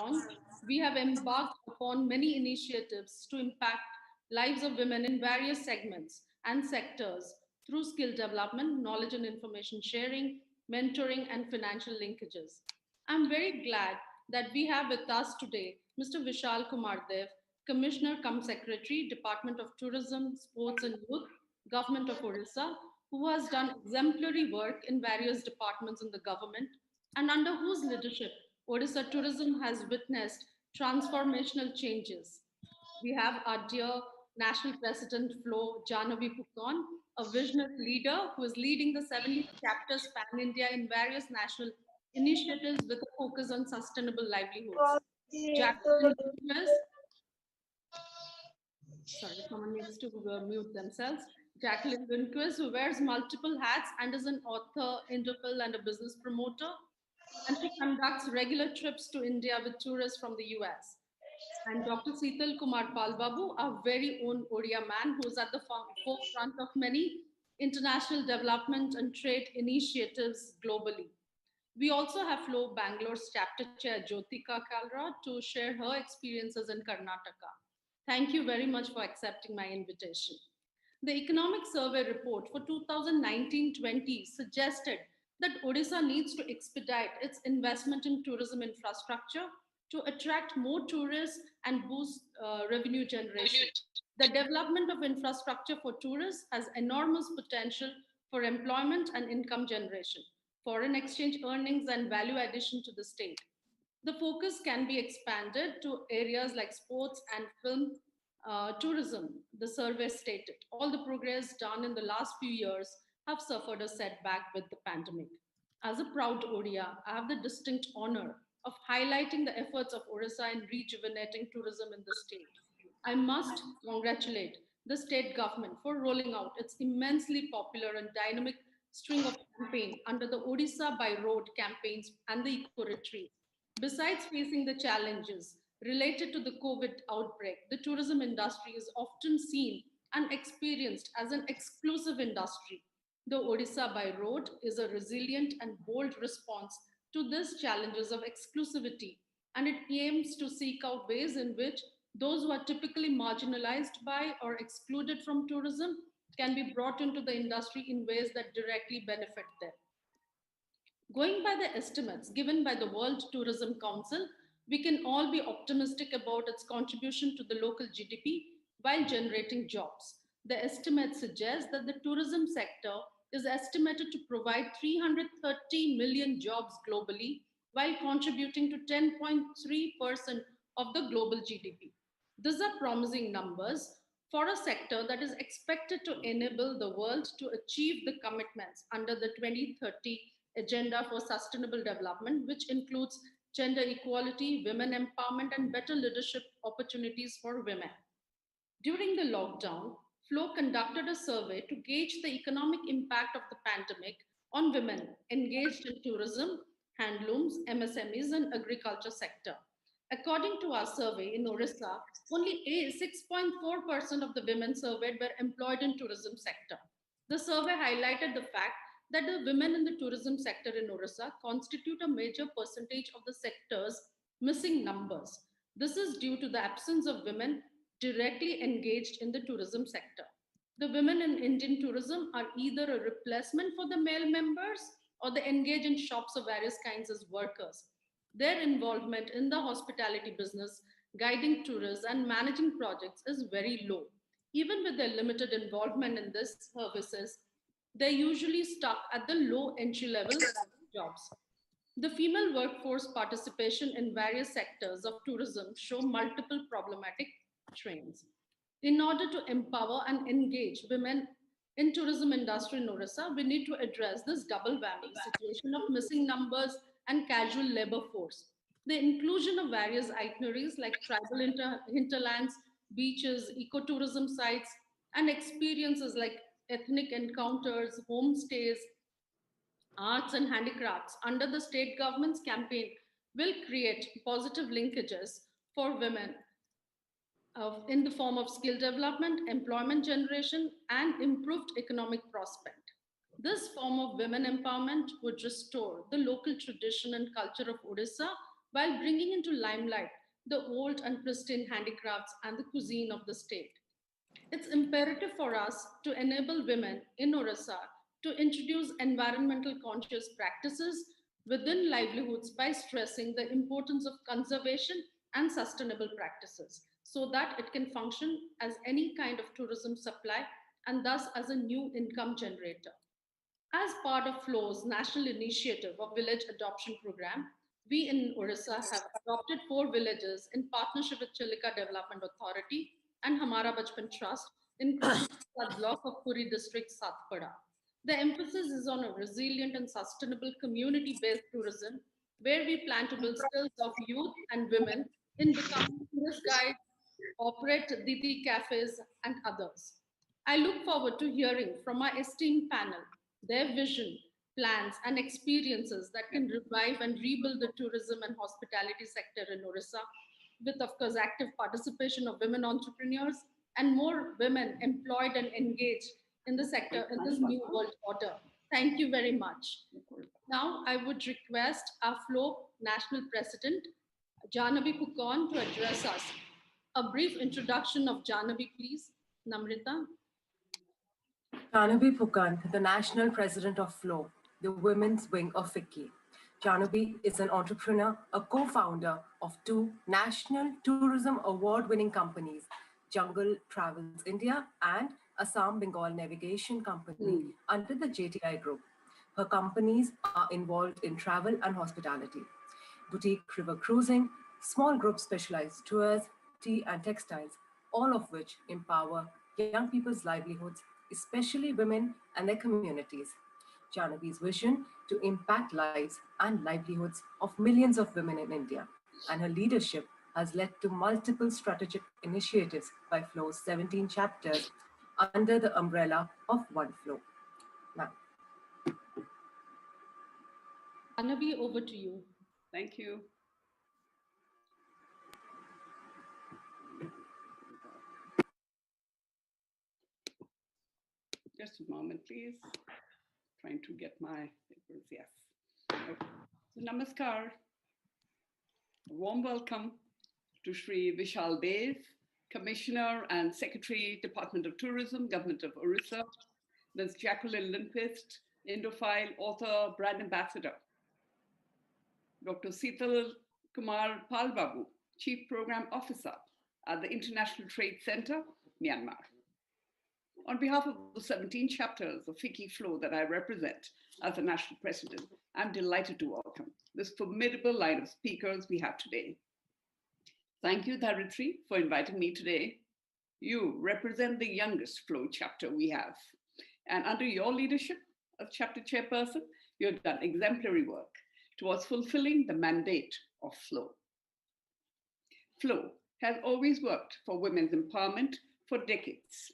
beyond, we have embarked upon many initiatives to impact lives of women in various segments and sectors through skill development, knowledge and information sharing, mentoring, and financial linkages. I'm very glad that we have with us today Mr. Vishal Kumar Dev, Commissioner cum Secretary, Department of Tourism, Sports and Youth, Government of Orissa, who has done exemplary work in various departments in the government and under whose leadership Odisha tourism has witnessed transformational changes. We have our dear National President Flo Janavi Pukon, a visionary leader who is leading the 70 chapters pan India in various national initiatives with a focus on sustainable livelihoods. Jacqueline Lucas, sorry, someone needs to mute themselves. Jacqueline Winquist, who wears multiple hats and is an author, interpol, and a business promoter. And she conducts regular trips to India with tourists from the US. And Dr. Seetal Kumar Palbabu, our very own Odia man, who is at the forefront of many international development and trade initiatives globally. We also have Flo Bangalore's chapter chair, Jyotika Kalra, to share her experiences in Karnataka. Thank you very much for accepting my invitation. The Economic Survey report for 2019-20 suggested that Odisha needs to expedite its investment in tourism infrastructure to attract more tourists and boost revenue generation. The development of infrastructure for tourists has enormous potential for employment and income generation, foreign exchange earnings, and value addition to the state. The focus can be expanded to areas like sports and film tourism, the survey stated. All the progress done in the last few years have suffered a setback with the pandemic. As a proud Odia, I have the distinct honor of highlighting the efforts of Orissa in rejuvenating tourism in the state. I must congratulate the state government for rolling out its immensely popular and dynamic string of campaign under the Odisha by Road campaigns and the eco retreat. Besides facing the challenges related to the COVID outbreak, the tourism industry is often seen and experienced as an exclusive industry. The Odisha by Road is a resilient and bold response to these challenges of exclusivity, and it aims to seek out ways in which those who are typically marginalized by or excluded from tourism can be brought into the industry in ways that directly benefit them. Going by the estimates given by the World Tourism Council, we can all be optimistic about its contribution to the local GDP while generating jobs. The estimates suggest that the tourism sector is estimated to provide 330 million jobs globally while contributing to 10.3% of the global GDP. These are promising numbers for a sector that is expected to enable the world to achieve the commitments under the 2030 Agenda for Sustainable Development, which includes gender equality, women empowerment, and better leadership opportunities for women. During the lockdown, Flo conducted a survey to gauge the economic impact of the pandemic on women engaged in tourism, handlooms, MSMEs, and agriculture sector. According to our survey in Orissa, only 6.4% of the women surveyed were employed in tourism sector. The survey highlighted the fact that the women in the tourism sector in Orissa constitute a major percentage of the sector's missing numbers. This is due to the absence of women directly engaged in the tourism sector. The women in Indian tourism are either a replacement for the male members or they engage in shops of various kinds as workers. Their involvement in the hospitality business, guiding tourists, and managing projects is very low. Even with their limited involvement in these services, they're usually stuck at the low entry level jobs. The female workforce participation in various sectors of tourism show multiple problematic trends. In order to empower and engage women in tourism industry in Orissa, we need to address this double whammy situation of missing numbers and casual labor force. The inclusion of various itineraries like tribal hinterlands, beaches, ecotourism sites, and experiences like ethnic encounters, homestays, arts, and handicrafts under the state government's campaign will create positive linkages for women in the form of skill development, employment generation, and improved economic prospect. This form of women empowerment would restore the local tradition and culture of Odisha while bringing into limelight the old and pristine handicrafts and the cuisine of the state. It's imperative for us to enable women in Orissa to introduce environmental conscious practices within livelihoods by stressing the importance of conservation and sustainable practices so that it can function as any kind of tourism supply and thus as a new income generator. As part of FLO's national initiative of village adoption program, we in Orissa have adopted 4 villages in partnership with Chilika Development Authority and Hamara Bachpan Trust in Krishna block of Puri district, Satpada. The emphasis is on a resilient and sustainable community-based tourism where we plan to build skills of youth and women in becoming tourist guides, operate Didi cafes, and others. I look forward to hearing from our esteemed panel their vision, plans, and experiences that can revive and rebuild the tourism and hospitality sector in Orissa, with, of course, active participation of women entrepreneurs and more women employed and engaged in the sector in this new world order. Thank you very much. Now, I would request our FLOW National President, Janavi Pukon, to address us. A brief introduction of Janavi, please. Namrita. Janabi Phukan, the National President of FLOW, the women's wing of FICCI. Janabi is an entrepreneur, a co-founder of 2 National Tourism Award-winning companies, Jungle Travels India and Assam Bengal Navigation Company under the JTI Group. Her companies are involved in travel and hospitality, boutique river cruising, small group specialized tours, tea and textiles, all of which empower young people's livelihoods, especially women and their communities. Janavi's vision to impact lives and livelihoods of millions of women in India, and her leadership has led to multiple strategic initiatives by FLOW's 17 chapters under the umbrella of One FLOW. Now, Janavi, over to you. Thank you. Just a moment, please. Trying to get my papers, yes. Okay. So, namaskar. A warm welcome to Shri Vishal Dev, Commissioner and Secretary, Department of Tourism, Government of Orissa, Ms. Jacqueline Lindquist, Indophile, author, brand ambassador, Dr. Sital Kumar Palbabu, Chief Program Officer at the International Trade Center, Myanmar. On behalf of the 17 chapters of FICCI FLOW that I represent as the National President, I'm delighted to welcome this formidable line of speakers we have today. Thank you, Dharitri, for inviting me today. You represent the youngest FLOW chapter we have. And under your leadership as chapter chairperson, you have done exemplary work towards fulfilling the mandate of FLOW. FLOW has always worked for women's empowerment for decades.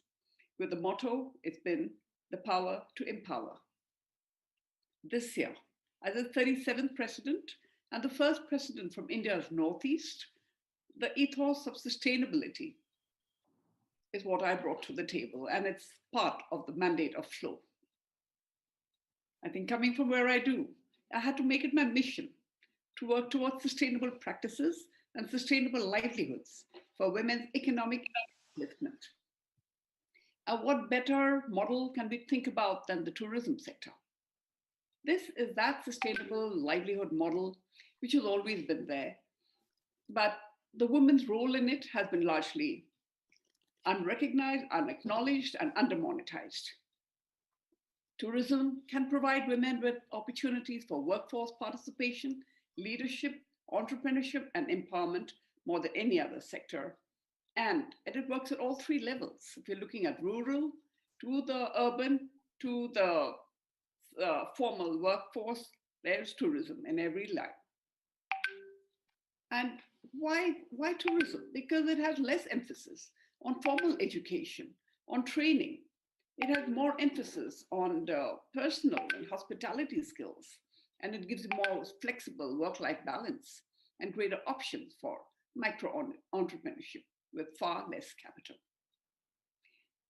With the motto, it's been the power to empower. This year, as the 37th president and the first president from India's Northeast, the ethos of sustainability is what I brought to the table, and it's part of the mandate of FLOW. I think coming from where I do, I had to make it my mission to work towards sustainable practices and sustainable livelihoods for women's economic upliftment. And what better model can we think about than the tourism sector? This is that sustainable livelihood model which has always been there, but the women's role in it has been largely unrecognized, unacknowledged, and undermonetized. Tourism can provide women with opportunities for workforce participation, leadership, entrepreneurship, and empowerment more than any other sector. And it works at all 3 levels. If you're looking at rural, to the urban, to the formal workforce, there's tourism in every line. And why tourism? Because it has less emphasis on formal education, on training. It has more emphasis on the personal and hospitality skills, and it gives more flexible work-life balance and greater options for micro-entrepreneurship with far less capital.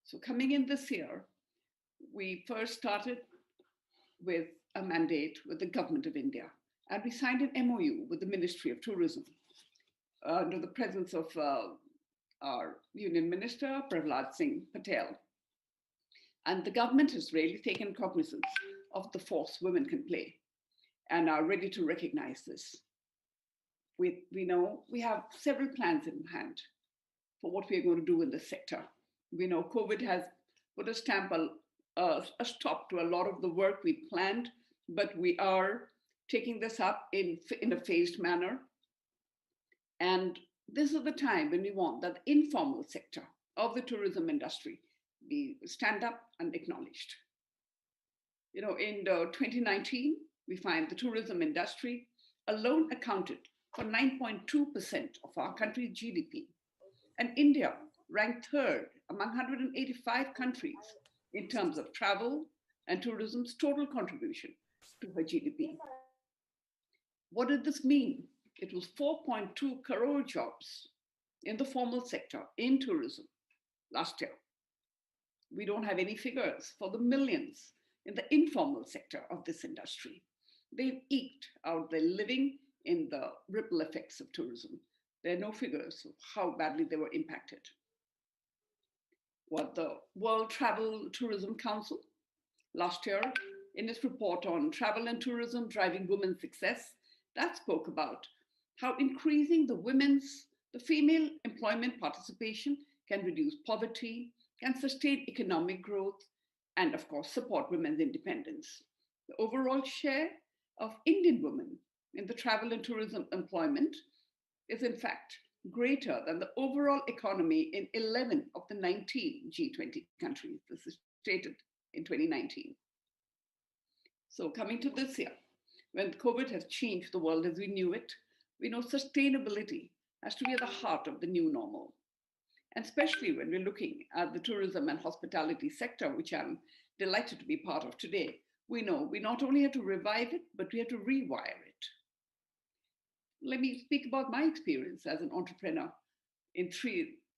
So coming in this year, we first started with a mandate with the government of India And we signed an MOU with the Ministry of Tourism under the presence of our Union Minister, Prahlad Singh Patel. And the government has really taken cognizance of the force women can play and are ready to recognize this. We know we have several plans in hand for what we are going to do in this sector. We know COVID has put a stamp, a stop to a lot of the work we planned, but we are taking this up in a phased manner. And this is the time when we want that the informal sector of the tourism industry be stand up and acknowledged. You know, in 2019, we find the tourism industry alone accounted for 9.2% of our country's GDP. And India ranked third among 185 countries in terms of travel and tourism's total contribution to her GDP. What did this mean? It was 4.2 crore jobs in the formal sector in tourism last year. We don't have any figures for the millions in the informal sector of this industry. They've eked out their living in the ripple effects of tourism. There are no figures of how badly they were impacted. What the World Travel Tourism Council last year, in its report on travel and tourism driving women's success, that spoke about how increasing the female employment participation can reduce poverty, can sustain economic growth, and of course, support women's independence. The overall share of Indian women in the travel and tourism employment is in fact greater than the overall economy in 11 of the 19 G20 countries. This is stated in 2019. So coming to this year, when COVID has changed the world as we knew it, we know sustainability has to be at the heart of the new normal. And especially when we're looking at the tourism and hospitality sector, which I'm delighted to be part of today, we know we not only have to revive it, but we have to rewire it. Let me speak about my experience as an entrepreneur in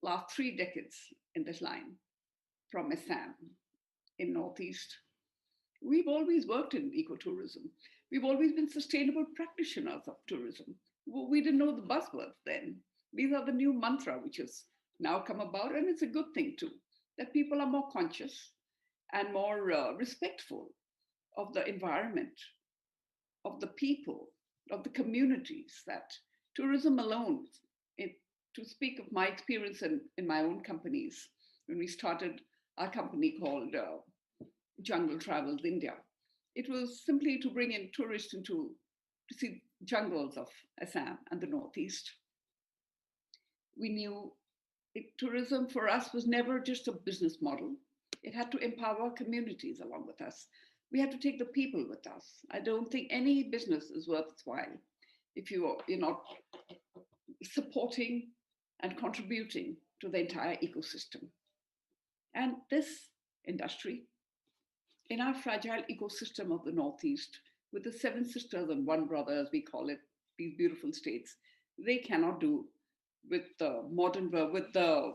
last three decades in this line from Assam in Northeast. We've always worked in ecotourism. We've always been sustainable practitioners of tourism. We didn't know the buzzwords then. These are the new mantra which has now come about, and it's a good thing too, that people are more conscious and more respectful of the environment, of the people, of the communities, that tourism alone, to speak of my experience in my own companies, when we started our company called Jungle Travels India, it was simply to bring in tourists to see jungles of Assam and the Northeast. We knew tourism for us was never just a business model. It had to empower communities along with us. We had to take the people with us. I don't think any business is worth its while if you're not supporting and contributing to the entire ecosystem. And this industry, in our fragile ecosystem of the Northeast, with the seven sisters and one brother, as we call it, these beautiful states, they cannot do with the with the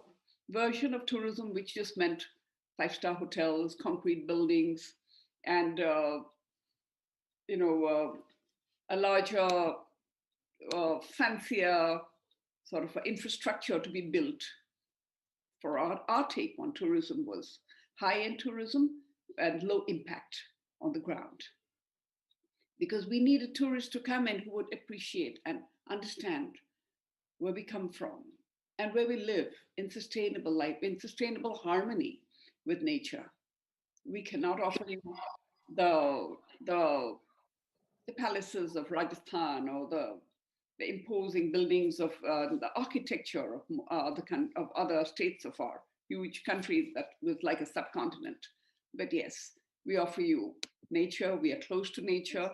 version of tourism which just meant five-star hotels, concrete buildings, and a larger, fancier sort of infrastructure to be built. For our take on tourism was high-end tourism and low impact on the ground. Because we needed tourists to come in who would appreciate and understand where we come from and where we live in sustainable life, in sustainable harmony with nature. We cannot offer you the palaces of Rajasthan or the imposing buildings of the architecture of other states of our huge countries that was like a subcontinent. But yes, we offer you nature. We are close to nature.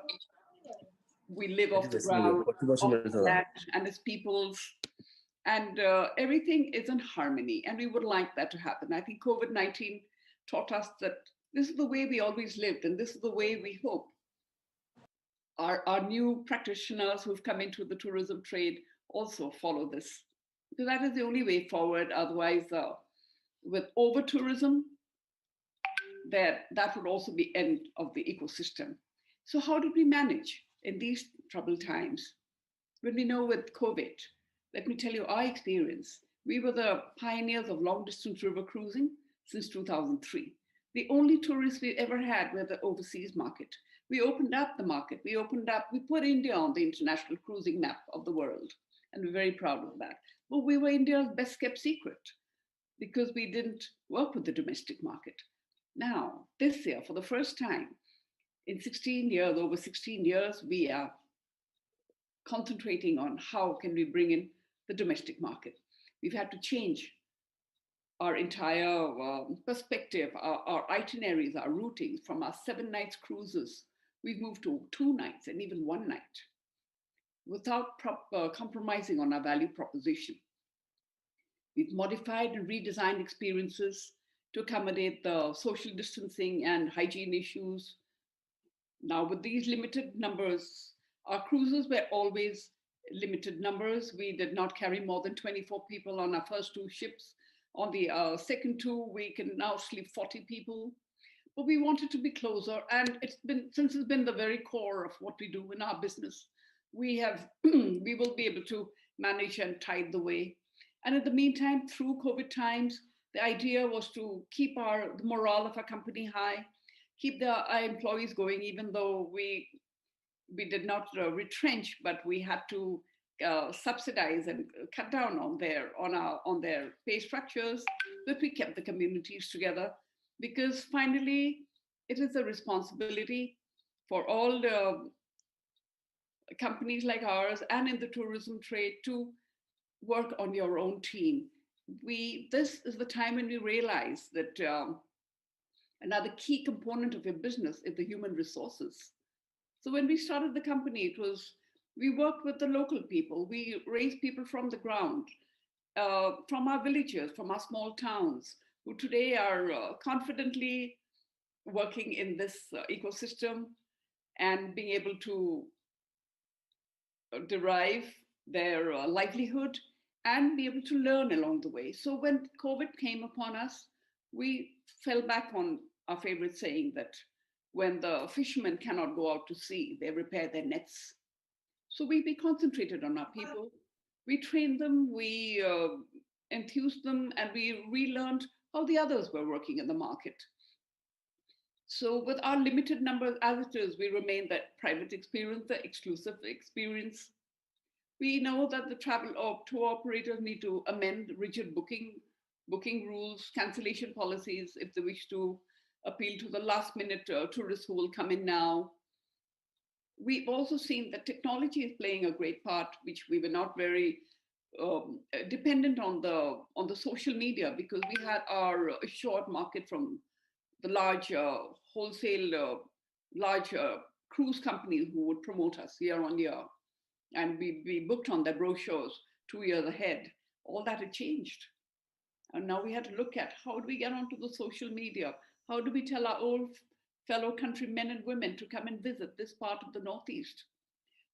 We live off the ground, off the land and its peoples. And everything is in harmony. And we would like that to happen. I think COVID-19 taught us that this is the way we always lived. And this is the way we hope our new practitioners who've come into the tourism trade also follow this. Because that is the only way forward. Otherwise, with over-tourism, that would also be end of the ecosystem. So how did we manage in these troubled times, when we know with COVID, let me tell you our experience. We were the pioneers of long distance river cruising since 2003. The only tourists we ever had were the overseas market. We opened up the market. We put India on the international cruising map of the world. And we're very proud of that. But we were India's best kept secret because we didn't work with the domestic market. Now, this year, for the first time in 16 years, over 16 years, we are concentrating on how can we bring in the domestic market. We've had to change our entire perspective, our itineraries, our routings from our 7 nights cruises. We've moved to 2 nights and even 1 night without compromising on our value proposition. We've modified and redesigned experiences to accommodate the social distancing and hygiene issues. Now, with these limited numbers, our cruises were always limited numbers. We did not carry more than 24 people on our first 2 ships. On the second 2, we can now sleep 40 people. But we wanted to be closer. And since it's been the very core of what we do in our business, we will be able to manage and tide the way. And in the meantime, through COVID times, the idea was to keep the morale of our company high, keep our employees going, even though we did not retrench, but we had to subsidize and cut down on their pay structures, but we kept the communities together because finally it is a responsibility for all the companies like ours and in the tourism trade to work on your own team. This is the time when we realize that another key component of your business is the human resources. So when we started the company, we worked with the local people. We raised people from the ground, from our villages, from our small towns, who today are confidently working in this ecosystem and being able to derive their livelihood and be able to learn along the way. So when COVID came upon us, we fell back on our favorite saying that when the fishermen cannot go out to sea, they repair their nets. So we concentrated on our people. We trained them, we enthused them, and we relearned how the others were working in the market. So with our limited numbers as it is, we remain that private experience, the exclusive experience. We know that the travel or tour operators need to amend rigid booking rules, cancellation policies if they wish to appeal to the last minute tourists who will come in now. We've also seen that technology is playing a great part, which we were not very dependent on the social media because we had our assured market from the large wholesale, large cruise companies who would promote us year on year. And we booked on their brochures 2 years ahead. All that had changed. And now we had to look at how do we get onto the social media? How do we tell our old fellow countrymen and women to come and visit this part of the Northeast?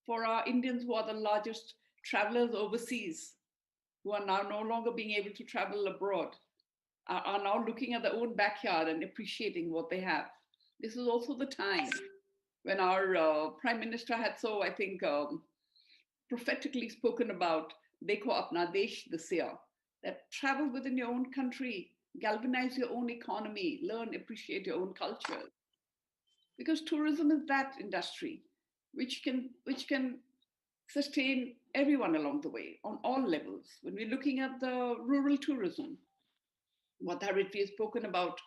For our Indians who are the largest travelers overseas, who are now no longer being able to travel abroad, are now looking at their own backyard and appreciating what they have. This is also the time when our Prime Minister had I think, prophetically spoken about Dekho Apna Desh this year, that travel within your own country, galvanize your own economy, learn, appreciate your own culture. Because tourism is that industry which can sustain everyone along the way on all levels. When we're looking at the rural tourism, what Haritvi has spoken about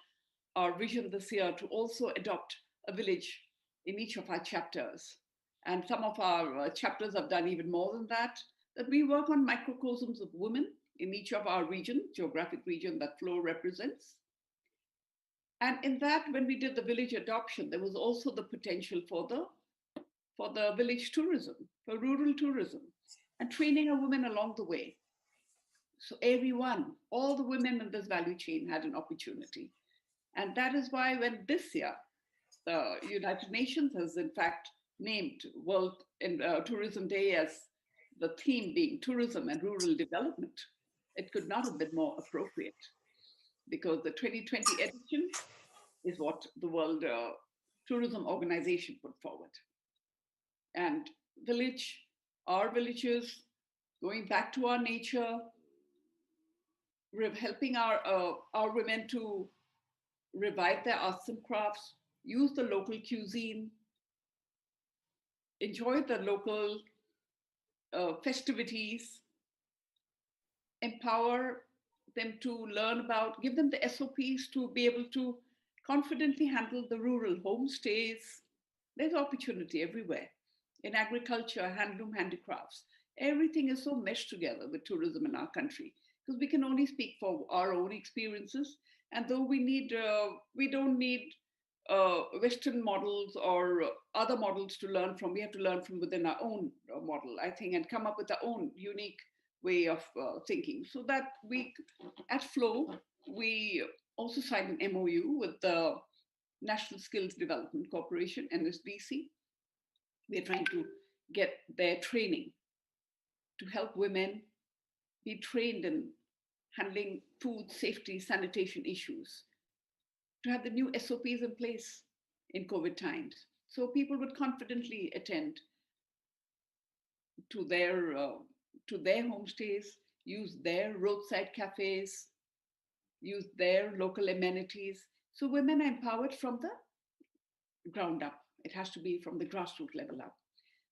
our vision this year to also adopt a village in each of our chapters. And some of our chapters have done even more than that we work on microcosms of women in each of our region, geographic region that Flo represents. And in that, when we did the village adoption, there was also the potential for the village tourism, for rural tourism, and training a woman along the way. So everyone, all the women in this value chain had an opportunity. And that is why when this year, the United Nations has in fact named World Tourism Day as the theme being tourism and rural development, it could not have been more appropriate because the 2020 edition is what the World Tourism Organization put forward. and our villages, going back to our nature, helping our women to revive their arts and crafts, use the local cuisine, enjoy the local festivities, empower them to learn about, give them the SOPs to be able to confidently handle the rural homestays. There's opportunity everywhere in agriculture, handloom, handicrafts. Everything is so meshed together with tourism in our country because we can only speak for our own experiences. And though we don't need Western models or other models to learn from. We have to learn from within our own model, I think, and come up with our own unique way of thinking. So that at Flow, we also signed an MOU with the National Skills Development Corporation, NSDC. We're trying to get their training to help women be trained in handling food safety, sanitation issues, to have the new SOPs in place in COVID times. So people would confidently attend to their homestays, use their roadside cafes, use their local amenities. So women are empowered from the ground up. It has to be from the grassroots level up.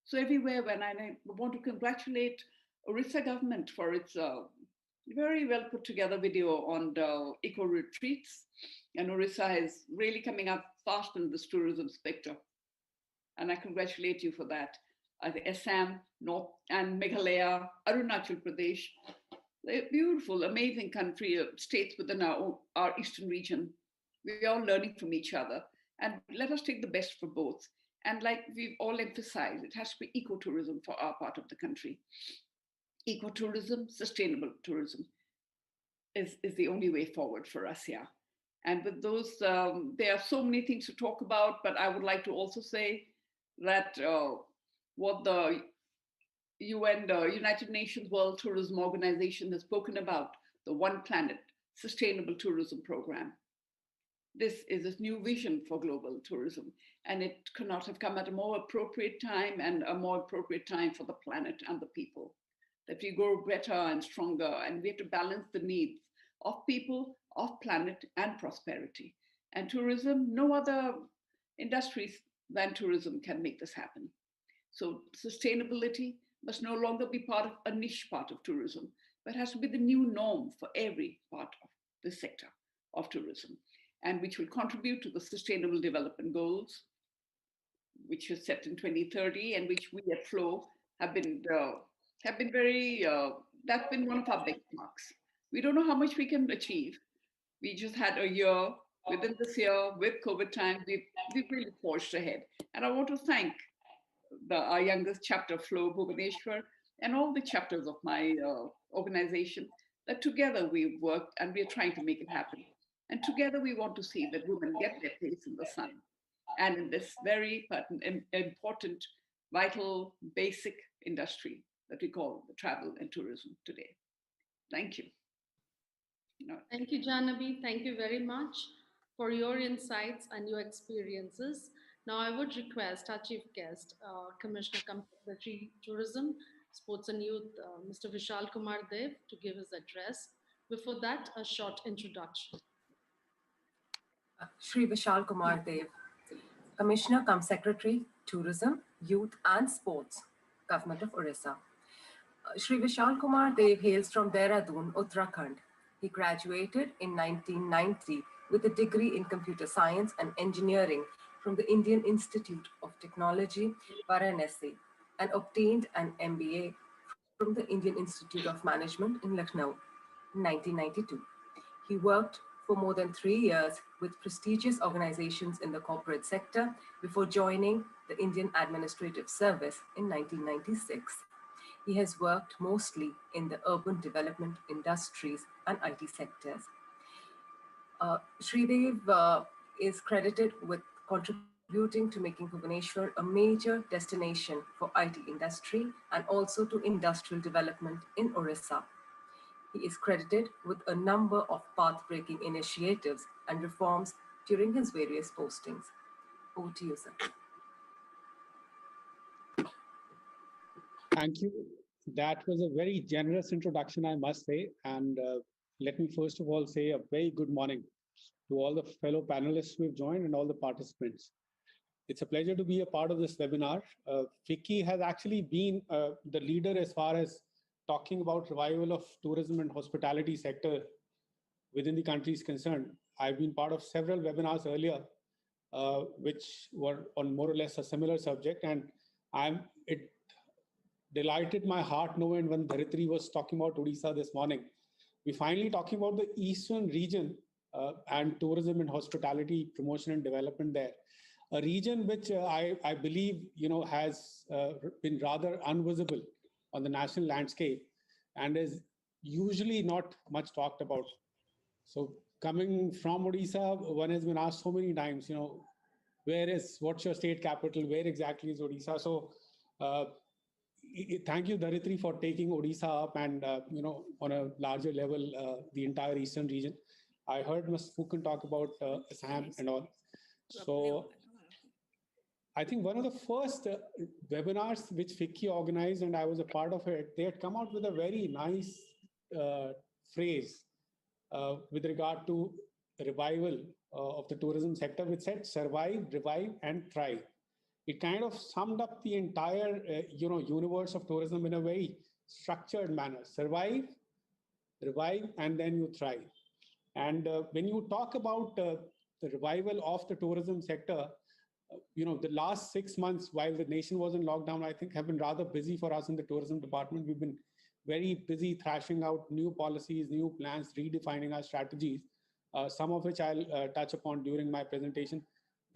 So everywhere, when I want to congratulate Orissa government for its very well put together video on the eco retreats. And Orissa is really coming up fast in this tourism sector. And I congratulate you for that. The Assam, North, and Meghalaya, Arunachal Pradesh, they're beautiful, amazing country, states within our eastern region. We're all learning from each other. And let us take the best for both. And like we've all emphasized, it has to be ecotourism for our part of the country. Ecotourism, sustainable tourism is the only way forward for us here. And with those, there are so many things to talk about, but I would like to also say that what the UN, the United Nations World Tourism Organization, has spoken about, the One Planet Sustainable Tourism Program. This is a new vision for global tourism, and it could not have come at a more appropriate time, and a more appropriate time for the planet and the people. That we grow better and stronger, and we have to balance the needs of people, of planet, and prosperity. And tourism, no other industries than tourism can make this happen. So sustainability must no longer be part of a niche part of tourism, but has to be the new norm for every part of the sector of tourism, and which will contribute to the Sustainable Development Goals, which was set in 2030, and which we at Flow have been very, that's been one of our benchmarks. We don't know how much we can achieve. We just had a year, within this year, with COVID time, we've really forged ahead. And I want to thank our youngest chapter, Flow Bhubaneswar, and all the chapters of my organization, that together we've worked and we're trying to make it happen. And together we want to see that women get their place in the sun and in this very important, vital, basic industry that we call the travel and tourism today. Thank you. Thank you, Jahnavi. Thank you very much for your insights and your experiences. Now, I would request our chief guest, Commissioner Secretary Tourism, Sports and Youth, Mr. Vishal Kumar Dev, to give his address. Before that, a short introduction. Shri Vishal Kumar Dev, Commissioner cum Secretary, Tourism, Youth and Sports, Government of Orissa. Shri Vishal Kumar Dev hails from Dehradun, Uttarakhand. He graduated in 1990 with a degree in Computer Science and Engineering from the Indian Institute of Technology, Varanasi, and obtained an MBA from the Indian Institute of Management in Lucknow in 1992. He worked for more than 3 years with prestigious organizations in the corporate sector before joining the Indian Administrative Service in 1996. He has worked mostly in the urban development industries and IT sectors. Shridev is credited with contributing to making Bhubaneswar a major destination for IT industry and also to industrial development in Orissa. He is credited with a number of path-breaking initiatives and reforms during his various postings. Over to you, sir. Thank you. That was a very generous introduction, I must say. And let me first of all say a very good morning to all the fellow panelists who have joined and all the participants. It's a pleasure to be a part of this webinar. FICCI has actually been the leader as far as talking about revival of tourism and hospitality sector within the country is concerned. I've been part of several webinars earlier, which were on more or less a similar subject. And it delighted my heart knowing when Dharitri was talking about Odisha this morning. We're finally talking about the eastern region and tourism and hospitality promotion and development there. A region which I believe has been rather invisible on the national landscape and is usually not much talked about. So coming from Odisha, one has been asked so many times, what's your state capital? Where exactly is Odisha? So thank you, Dharitri, for taking Odisha up and, on a larger level, the entire eastern region. I heard Ms. Fukan talk about Assam and all. So I think one of the first webinars which FICCI organized, and I was a part of it, they had come out with a very nice phrase with regard to revival of the tourism sector, which said survive, revive, and thrive. It kind of summed up the entire universe of tourism in a very structured manner. Survive, revive, and then you thrive. And when you talk about the revival of the tourism sector, the last 6 months while the nation was in lockdown, I think have been rather busy for us in the tourism department. We've been very busy thrashing out new policies, new plans, redefining our strategies, some of which I'll touch upon during my presentation.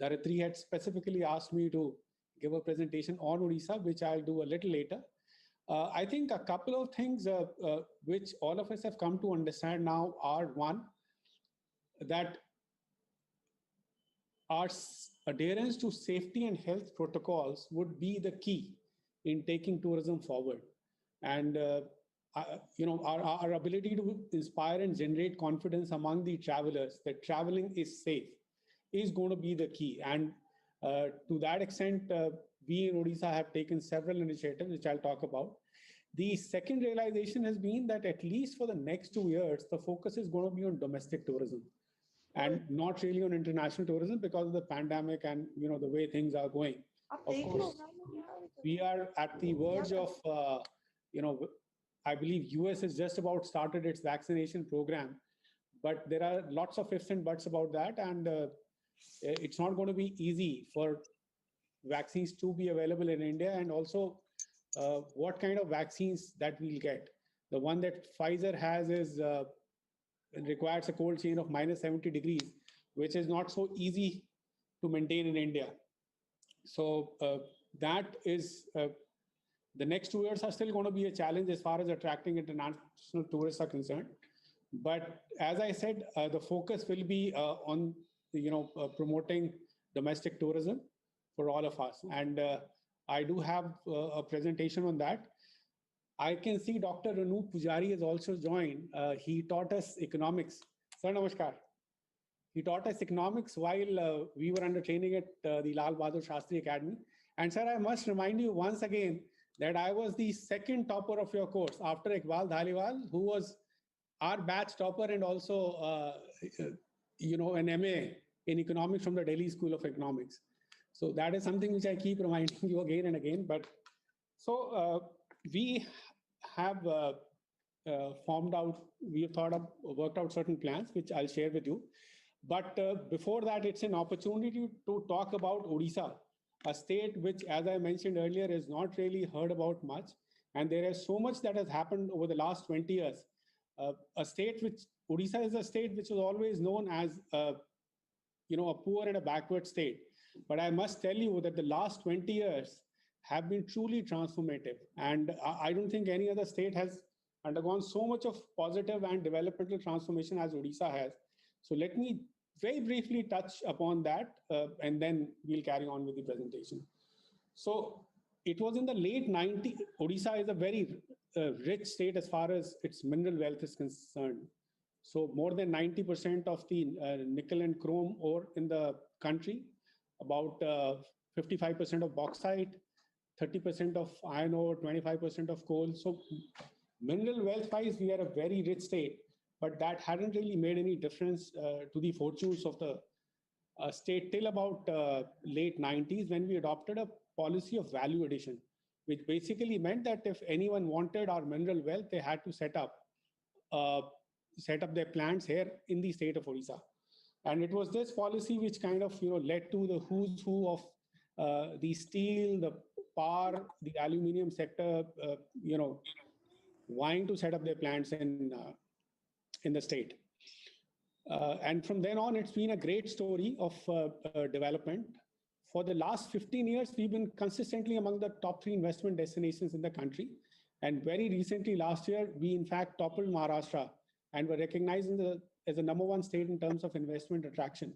Dharitri had specifically asked me to give a presentation on Odisha, which I'll do a little later. I think a couple of things which all of us have come to understand now are, one, that our adherence to safety and health protocols would be the key in taking tourism forward. And our ability to inspire and generate confidence among the travelers that traveling is safe is going to be the key. And to that extent, we in Odisha have taken several initiatives, which I'll talk about. The second realization has been that at least for the next 2 years, the focus is going to be on domestic tourism and not really on international tourism because of the pandemic and the way things are going. Of course, we are at the verge of, I believe US has just about started its vaccination program, but there are lots of ifs and buts about that. And it's not going to be easy for vaccines to be available in India, and also what kind of vaccines that we'll get. The one that Pfizer has is it requires a cold chain of minus 70 degrees, which is not so easy to maintain in India. So that is, the next 2 years are still going to be a challenge as far as attracting international tourists are concerned. But as I said, the focus will be on promoting domestic tourism for all of us. And I do have a presentation on that. I can see Dr. Ranu Pujari has also joined. He taught us economics. Sir, namaskar. He taught us economics while we were under training at the Lal Bahadur Shastri Academy. And sir, I must remind you once again that I was the second topper of your course after Iqbal Dhaliwal, who was our batch topper and also, an MA in economics from the Delhi School of Economics. So that is something which I keep reminding you again and again. But so we have worked out certain plans, which I'll share with you. But before that, it's an opportunity to talk about Odisha, a state which, as I mentioned earlier, is not really heard about much. And there is so much that has happened over the last 20 years. Odisha is a state which was always known as, a poor and a backward state. But I must tell you that the last 20 years have been truly transformative. And I don't think any other state has undergone so much of positive and developmental transformation as Odisha has. So let me very briefly touch upon that, and then we'll carry on with the presentation. So it was in the late 90s. Odisha is a very rich state as far as its mineral wealth is concerned. So more than 90% of the nickel and chrome ore in the country, about 55% of bauxite, 30% of iron ore, 25% of coal. So mineral wealth-wise, we are a very rich state, but that hadn't really made any difference to the fortunes of the state till about late 90s, when we adopted a policy of value addition, which basically meant that if anyone wanted our mineral wealth, they had to set up their plants here in the state of Odisha. And it was this policy which kind of led to the who's who of the steel, the power, the aluminium sector, wanting to set up their plants in the state. And from then on, it's been a great story of development. For the last 15 years, we've been consistently among the top 3 investment destinations in the country. And very recently, last year, we in fact toppled Maharashtra and were recognized as the #1 state in terms of investment attraction.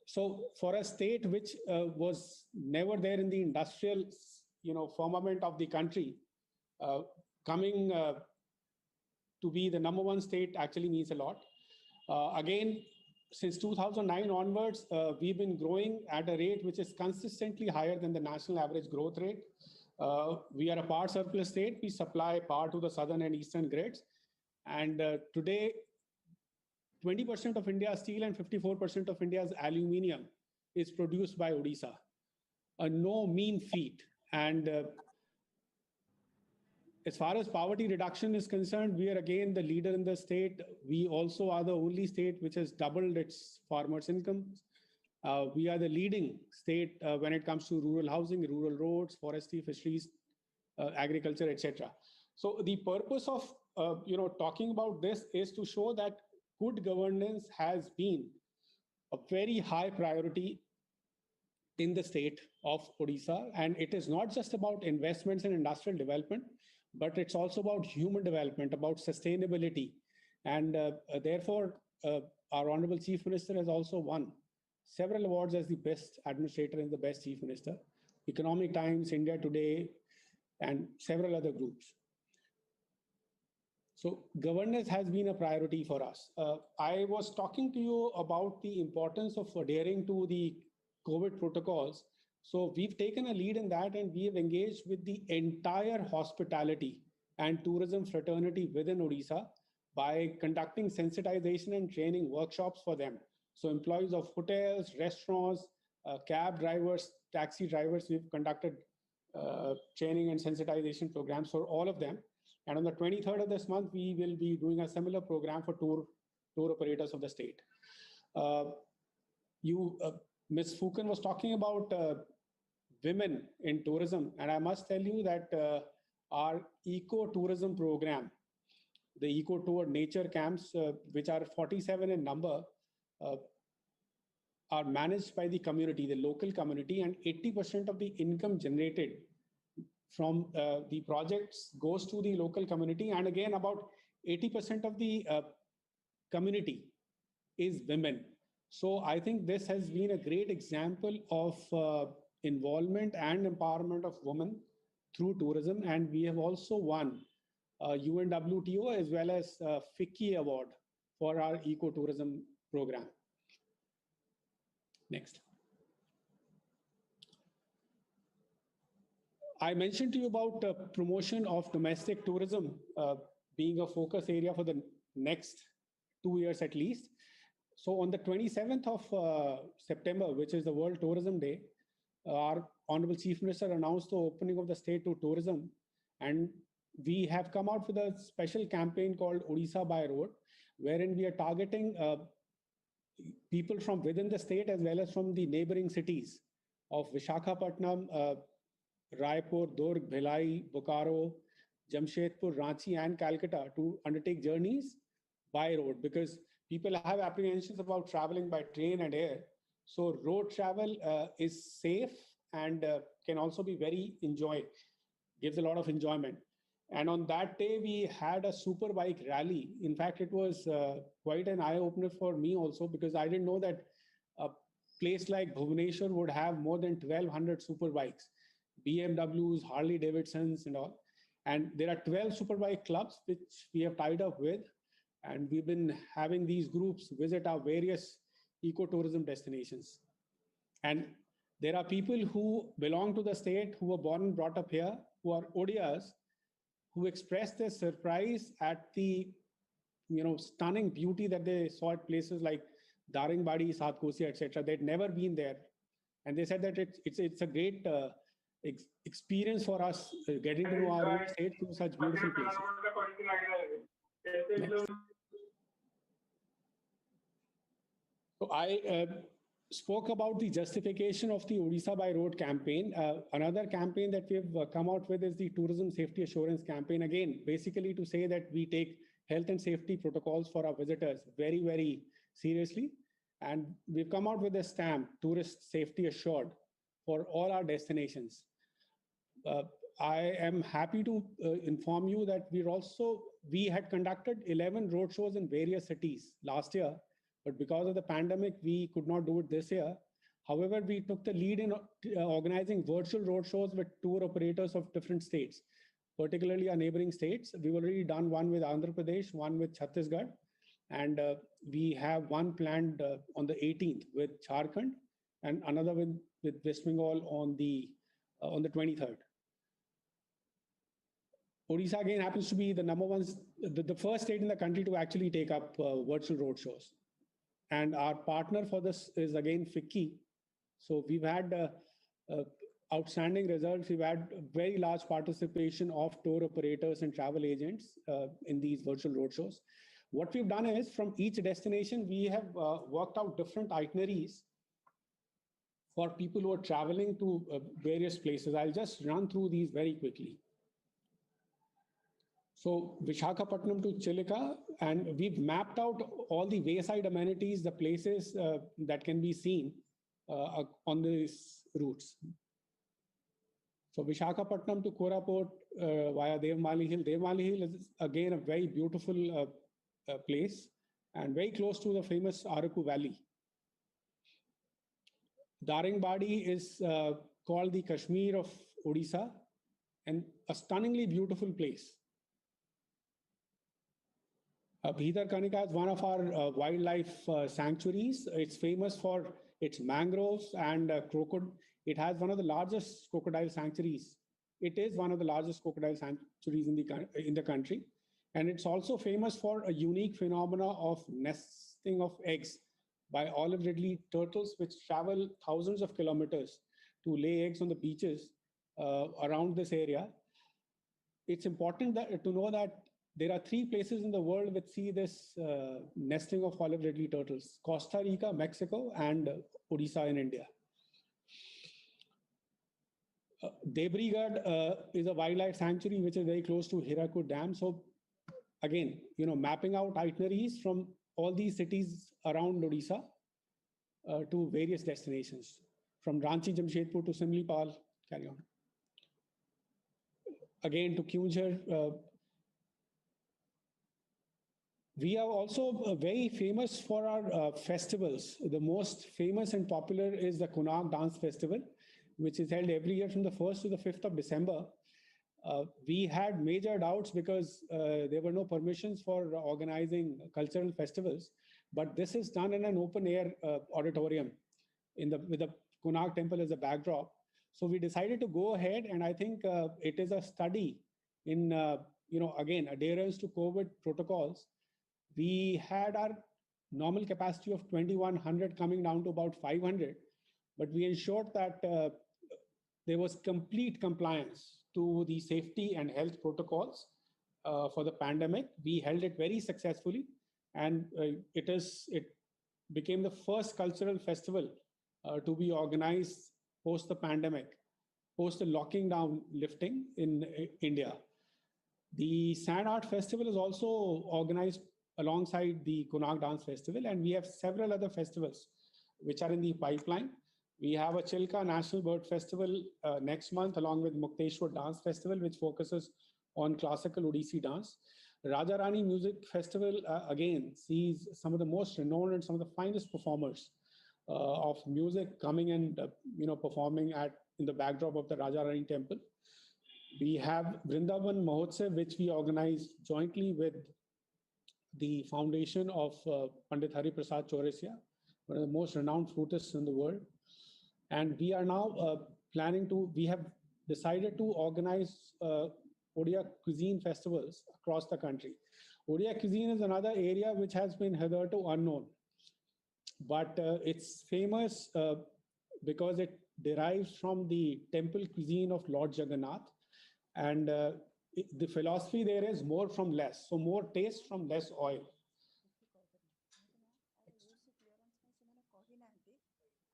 So for a state which was never there in the industrial firmament of the country, coming to be the #1 state actually means a lot. Again, since 2009 onwards, we've been growing at a rate which is consistently higher than the national average growth rate. We are a power surplus state. We supply power to the southern and eastern grids. And today, 20% of India's steel and 54% of India's aluminium is produced by Odisha. A no mean feat. And as far as poverty reduction is concerned, we are again the leader in the state. We also are the only state which has doubled its farmers' incomes. We are the leading state when it comes to rural housing, rural roads, forestry, fisheries, agriculture, etc. So the purpose of talking about this is to show that good governance has been a very high priority in the state of Odisha. And it is not just about investments in industrial development, but it's also about human development, about sustainability. And therefore, our Honorable Chief Minister has also won several awards as the best administrator and the best Chief Minister, Economic Times, India Today, and several other groups. So governance has been a priority for us. I was talking to you about the importance of adhering to the COVID protocols. So we've taken a lead in that, and we have engaged with the entire hospitality and tourism fraternity within Odisha by conducting sensitization and training workshops for them. So employees of hotels, restaurants, cab drivers, taxi drivers, we've conducted training and sensitization programs for all of them. And on the 23rd of this month, we will be doing a similar program for tour operators of the state. Ms. Fukan was talking about women in tourism. And I must tell you that our eco-tourism program, the eco-tour nature camps, which are 47 in number, are managed by the community, the local community, and 80% of the income generated from the projects goes to the local community. And again, about 80% of the community is women. So I think this has been a great example of involvement and empowerment of women through tourism. And we have also won UNWTO as well as FICCI award for our ecotourism program. Next. I mentioned to you about promotion of domestic tourism being a focus area for the next 2 years at least. So on the 27th of September, which is the World Tourism Day, our Honorable Chief Minister announced the opening of the state to tourism. And we have come out with a special campaign called Odisha by Road, wherein we are targeting people from within the state as well as from the neighboring cities of Visakhapatnam, Raipur, Durg, Bhilai, Bokaro, Jamshedpur, Ranchi, and Calcutta to undertake journeys by road, because people have apprehensions about traveling by train and air. So road travel is safe and can also be very gives a lot of enjoyment. And on that day, we had a super bike rally. In fact, it was quite an eye-opener for me also, because I didn't know that a place like Bhubaneswar would have more than 1,200 super bikes, BMWs, Harley Davidsons and all. And there are 12 superbike clubs which we have tied up with. And we've been having these groups visit our various ecotourism destinations. And There are people who belong to the state, who were born and brought up here, who are Odias, who expressed their surprise at the stunning beauty that they saw at places like Daringbadi, Satkosia, etc. They'd never been there, and they said that it's a great experience for us getting to know our own state through such beautiful places. Next. So I spoke about the justification of the Odisha by Road campaign. Another campaign that we've come out with is the Tourism Safety Assurance campaign. Again, basically to say that we take health and safety protocols for our visitors very, very seriously. And we've come out with a stamp, Tourist Safety Assured, for all our destinations. I am happy to inform you that we had conducted 11 roadshows in various cities last year, but because of the pandemic, we could not do it this year. However, we took the lead in organizing virtual roadshows with tour operators of different states, particularly our neighboring states. We've already done one with Andhra Pradesh, one with Chhattisgarh, and we have one planned on the 18th with Jharkhand, and another with West Bengal on the 23rd. Odisha again happens to be the first state in the country to actually take up virtual roadshows. And our partner for this is again FICCI. So we've had outstanding results. We've had very large participation of tour operators and travel agents in these virtual roadshows. What we've done is from each destination, we have worked out different itineraries for people who are traveling to various places. I'll just run through these very quickly. So Visakhapatnam to Chilika, and we've mapped out all the wayside amenities, the places that can be seen on these routes. So Visakhapatnam to Koraput via Devmali Hill. Devmali Hill is again a very beautiful place and very close to the famous Araku Valley. Daringbadi is called the Kashmir of Odisha and a stunningly beautiful place. Bhitarkanika is one of our wildlife sanctuaries. It's famous for its mangroves and crocodile. It has one of the largest crocodile sanctuaries. It is one of the largest crocodile sanctuaries in the country. And it's also famous for a unique phenomena of nesting of eggs by olive ridley turtles, which travel thousands of kilometers to lay eggs on the beaches around this area. It's important to know that there are 3 places in the world which see this nesting of olive ridley turtles: Costa Rica, Mexico, and Odisha in India. Debrigad is a wildlife sanctuary which is very close to Hirakud Dam. So again, mapping out itineraries from all these cities around Odisha to various destinations, from Ranchi, Jamshedpur to Simlipal, carry on. Again to Kyunjhar. We are also very famous for our festivals. The most famous and popular is the Kunal Dance Festival, which is held every year from the 1st to the 5th of December. We had major doubts because there were no permissions for organizing cultural festivals, but this is done in an open air auditorium with the Kunal temple as a backdrop. So we decided to go ahead, and I think it is a study in, again, adherence to COVID protocols. We had our normal capacity of 2,100 coming down to about 500, but we ensured that there was complete compliance to the safety and health protocols for the pandemic. We held it very successfully, and it became the first cultural festival to be organized post the pandemic, post the locking down lifting in India. The Sand Art Festival is also organized alongside the Kunal Dance Festival, and we have several other festivals which are in the pipeline. We have a Chilka National Bird Festival next month, along with Mukteshwar Dance Festival, which focuses on classical Odissi dance. Raja Rani Music Festival, again, sees some of the most renowned and some of the finest performers of music coming and performing in the backdrop of the Raja Rani temple. We have Vrindavan Mahotsav, which we organize jointly with the foundation of Pandit Hari Prasad Chaurasia, one of the most renowned flutists in the world. And we are now we have decided to organize Odia cuisine festivals across the country. Odia cuisine is another area which has been hitherto unknown, but it's famous because it derives from the temple cuisine of Lord Jagannath. And the philosophy there is more from less, so more taste from less oil.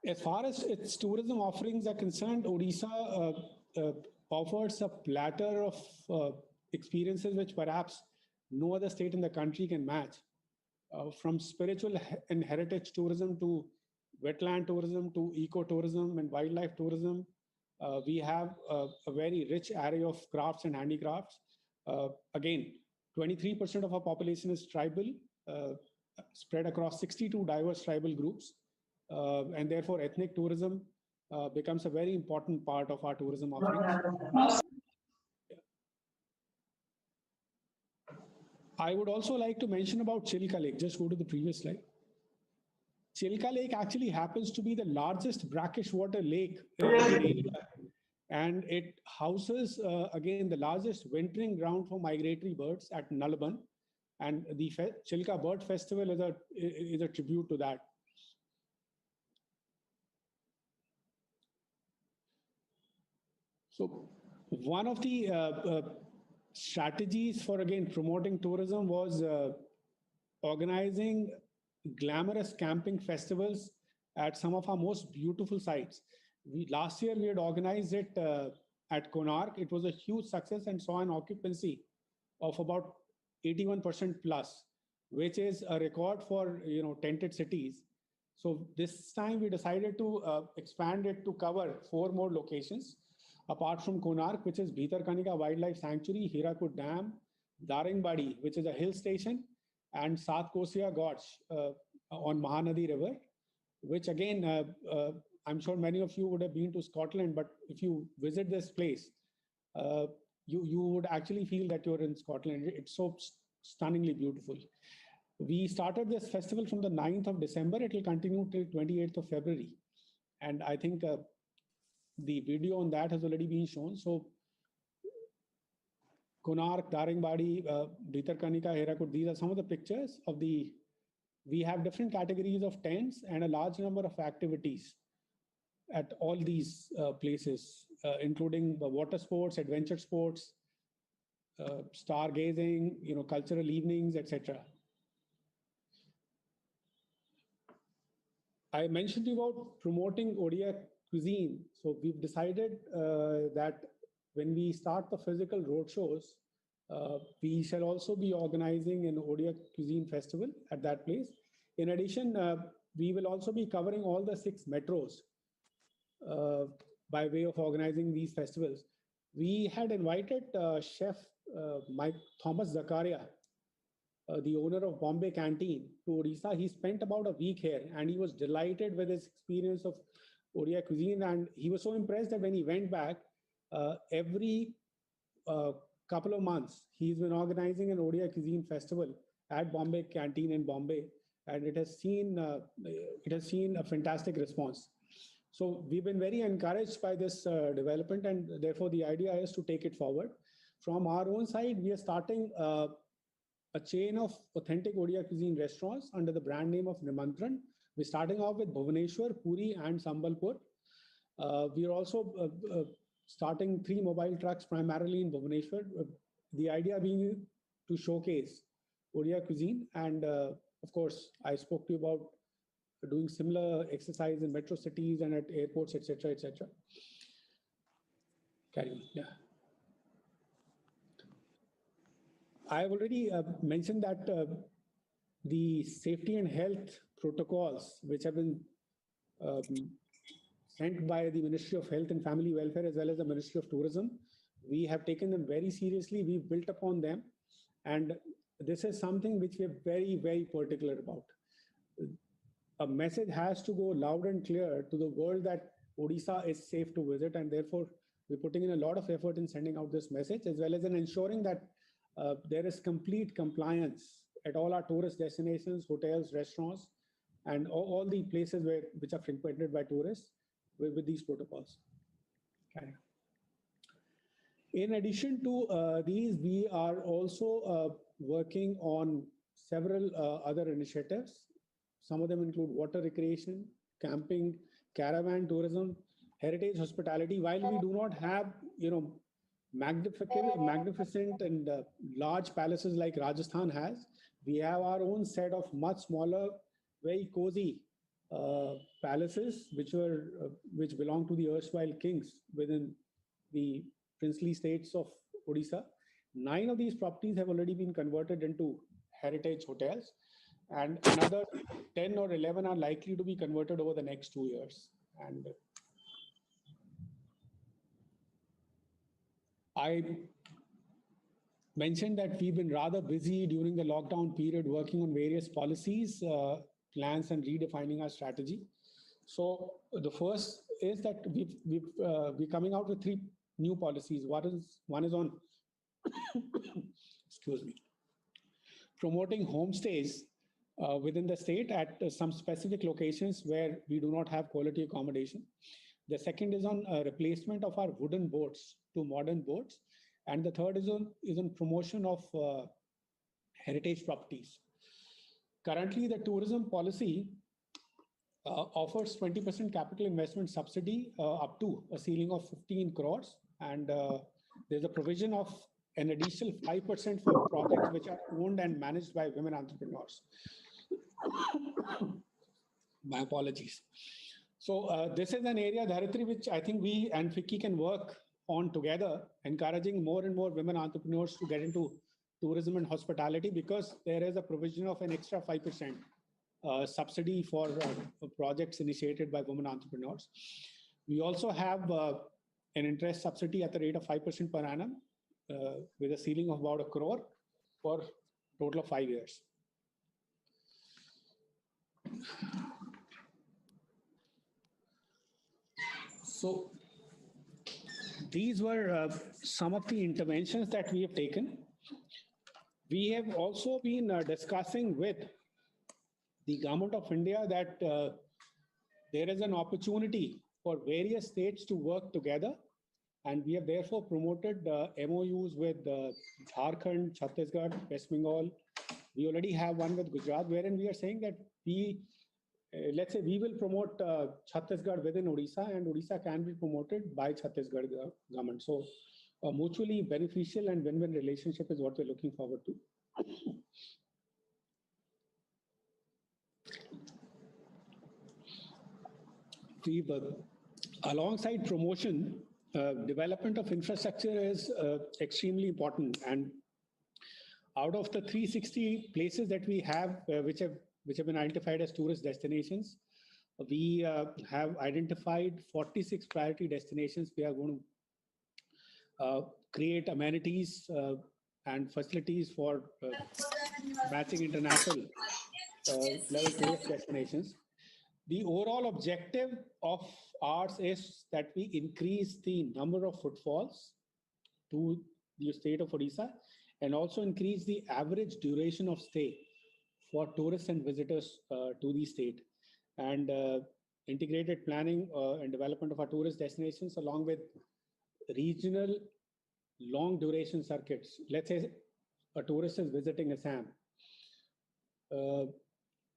As far as its tourism offerings are concerned, Odisha offers a platter of experiences which perhaps no other state in the country can match. From spiritual and heritage tourism to wetland tourism to ecotourism and wildlife tourism, we have a very rich array of crafts and handicrafts. Again, 23% of our population is tribal, spread across 62 diverse tribal groups. And therefore, ethnic tourism becomes a very important part of our tourism offerings. I would also like to mention about Chilka Lake. Just go to the previous slide. Chilka Lake actually happens to be the largest brackish water lake in India, and it houses, again, the largest wintering ground for migratory birds at Nalaban. And the Chilka Bird Festival is a tribute to that. So one of the strategies for, again, promoting tourism was organizing glamorous camping festivals at some of our most beautiful sites. Last year, we had organized it at Konark. It was a huge success and saw an occupancy of about 81% plus, which is a record for tented cities. So this time we decided to expand it to cover 4 more locations apart from Konark, which is Bhitarkanika Wildlife Sanctuary, Hirakud Dam, Daringbadi, which is a hill station, and Satkosia Gorge on Mahanadi River, which again, I'm sure many of you would have been to Scotland, but if you visit this place, you would actually feel that you're in Scotland. It's so stunningly beautiful. We started this festival from the 9th of December. It will continue till 28th of February. And I think the video on that has already been shown. So Konark, Daringbadi, Bhitarkanika, Hirakud, these are some of the pictures of we have different categories of tents and a large number of activities at all these places, including water sports, adventure sports, stargazing, cultural evenings, etc. I mentioned about promoting Odia cuisine. So we've decided that when we start the physical roadshows, we shall also be organizing an Odia cuisine festival at that place. In addition, we will also be covering all the 6 metros by way of organizing these festivals. We had invited Chef Mike Thomas Zakaria, the owner of Bombay Canteen, to Odisha. He spent about a week here and he was delighted with his experience of Odia cuisine. And he was so impressed that when he went back, every couple of months, he's been organizing an Odia cuisine festival at Bombay Canteen in Bombay. And it has seen a fantastic response. So we've been very encouraged by this development, and therefore the idea is to take it forward. From our own side, we are starting a chain of authentic Odia cuisine restaurants under the brand name of Nimantran. We're starting off with Bhubaneswar, Puri, and Sambalpur. We are also starting 3 mobile trucks primarily in Bhubaneswar. The idea being to showcase Odia cuisine. And of course, I spoke to you about doing similar exercise in metro cities and at airports, etc., etc. Carry on. Yeah. I've already mentioned that the safety and health protocols, which have been sent by the Ministry of Health and Family Welfare as well as the Ministry of Tourism, we have taken them very seriously. We've built upon them. And this is something which we are very, very particular about. A message has to go loud and clear to the world that Odisha is safe to visit, and therefore we're putting in a lot of effort in sending out this message, as well as in ensuring that there is complete compliance at all our tourist destinations, hotels, restaurants, and all the places which are frequented by tourists. with these protocols. Okay. In addition to these, we are also working on several other initiatives. Some of them include water recreation, camping, caravan tourism, heritage hospitality. While we do not have, magnificent and large palaces like Rajasthan has, we have our own set of much smaller, very cozy palaces, which belong to the erstwhile kings within the princely states of Odisha. 9 of these properties have already been converted into heritage hotels, and another 10 or 11 are likely to be converted over the next 2 years. And I mentioned that we've been rather busy during the lockdown period working on various policies, plans, and redefining our strategy. So the first is that we're coming out with 3 new policies. One is on excuse me, promoting homestays within the state at some specific locations where we do not have quality accommodation. The second is on replacement of our wooden boats to modern boats, and the third is on promotion of heritage properties. Currently, the tourism policy offers 20% capital investment subsidy up to a ceiling of 15 crores, and there's a provision of an additional 5% for projects which are owned and managed by women entrepreneurs. My apologies. So this is an area, Dharitri, which I think we and FICCI can work on together, encouraging more and more women entrepreneurs to get into tourism and hospitality, because there is a provision of an extra 5% subsidy for projects initiated by women entrepreneurs. We also have an interest subsidy at the rate of 5% per annum with a ceiling of about 1 crore for a total of 5 years. So these were some of the interventions that we have taken. We have also been discussing with the government of India that there is an opportunity for various states to work together, and we have therefore promoted MOUs with Jharkhand, Chhattisgarh, West Bengal. We already have one with Gujarat, wherein we are saying that let's say we will promote Chhattisgarh within Odisha, and Odisha can be promoted by Chhattisgarh government. So a mutually beneficial and win-win relationship is what we're looking forward to. We've, alongside promotion, development of infrastructure is extremely important. And out of the 360 places that we have, which have been identified as tourist destinations, we have identified 46 priority destinations. We are going to create amenities and facilities for matching international level tourist destinations. The overall objective of ours is that we increase the number of footfalls to the state of Odisha, and also increase the average duration of stay for tourists and visitors to the state. And integrated planning and development of our tourist destinations, along with regional long duration circuits. Let's say a tourist is visiting Assam.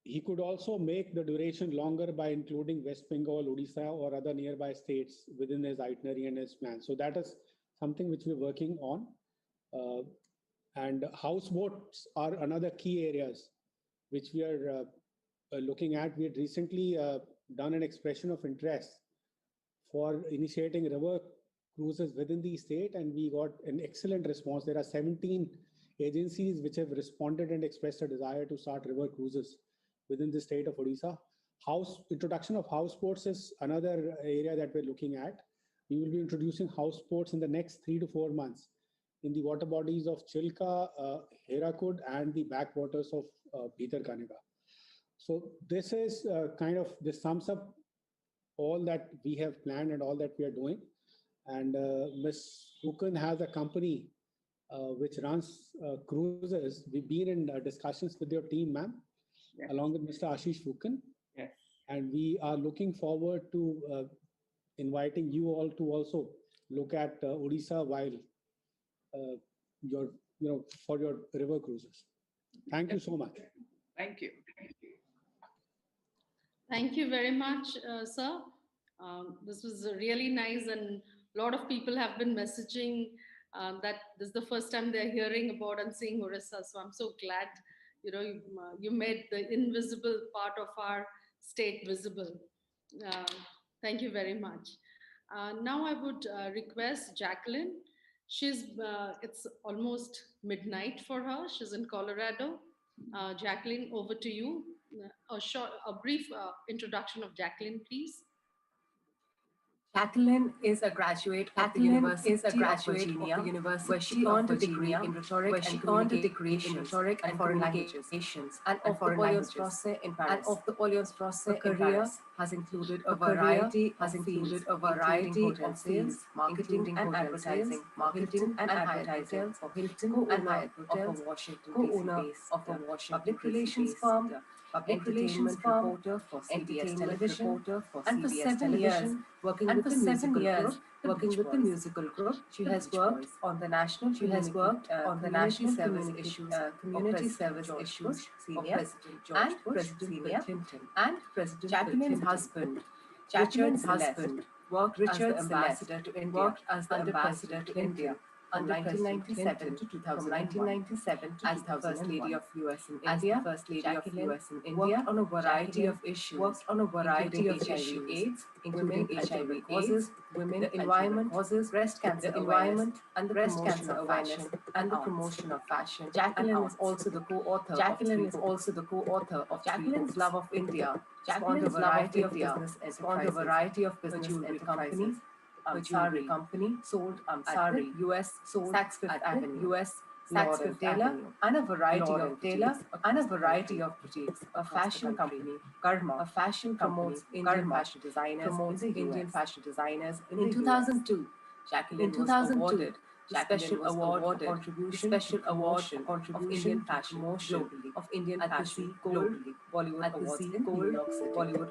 He could also make the duration longer by including West Bengal, Odisha, or other nearby states within his itinerary and his plan. So that is something which we're working on. And houseboats are another key areas which we are looking at. We had recently done an expression of interest for initiating river cruises within the state, and we got an excellent response. There are 17 agencies which have responded and expressed a desire to start river cruises within the state of Odisha. Introduction of houseboats is another area that we're looking at. We will be introducing houseboats in the next 3 to 4 months in the water bodies of Chilka, Hirakud, and the backwaters of Bhitarkanika. So this is this sums up all that we have planned and all that we are doing. And Ms. Fukan has a company which runs cruises. We've been in discussions with your team, ma'am, Yes. along with Mr. Ashish Fukan. Yes. And we are looking forward to inviting you all to also look at Odisha while your, for your river cruises. Thank you so much. Thank you. Thank you very much, sir. This was really nice, and a lot of people have been messaging that this is the first time they're hearing about and seeing Orissa. So I'm so glad, you made the invisible part of our state visible. Thank you very much. Now I would request Jacqueline. It's almost midnight for her. She's in Colorado. Jacqueline, over to you. A brief introduction of Jacqueline, please. Jacqueline is a graduate of the University of Virginia, where she earned a degree in rhetoric and communications and foreign languages, and of the Alliance Française in Paris. Her career has included a variety of fields, marketing and advertising, for Hilton and Hyatt Hotels, co-owner of the Washington public relations firm, public relations reporter for CBS television, and for 7 years working with the musical group. She has worked on the national community service issues of President George Bush Senior and President Jackaline's husband, Richard's husband, worked as the ambassador to India from 1997 to 2001 as the First Lady of US in India. Jacqueline worked on a variety of issues, including HIV/AIDS, including HIV causes, women, the environment causes, breast cancer awareness, and the promotion of fashion. Jacqueline is also the co-author of Jacqueline's Love of India, spawned a variety of business enterprises, jewelry company, sold US, sold Saks Fifth Avenue, US, Saks Fifth Taylor, and a variety of boutiques. A fashion company, Karma, promotes Indian fashion designers in 2002. Jacqueline was awarded the Special Award for Contribution of Indian Fashion globally, globally, Bollywood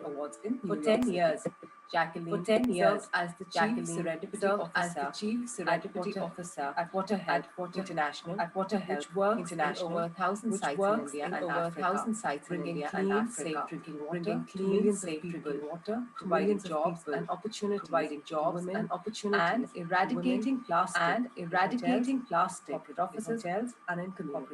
Awards in New York City. For 10 years, Jacqueline served as the Chief Serendipity Officer at Waterhead International, which works in over 1,000 sites in India and Africa, bringing clean, safe drinking water, providing jobs and opportunities to women, and eradicating plastic, corporate offices, and in community.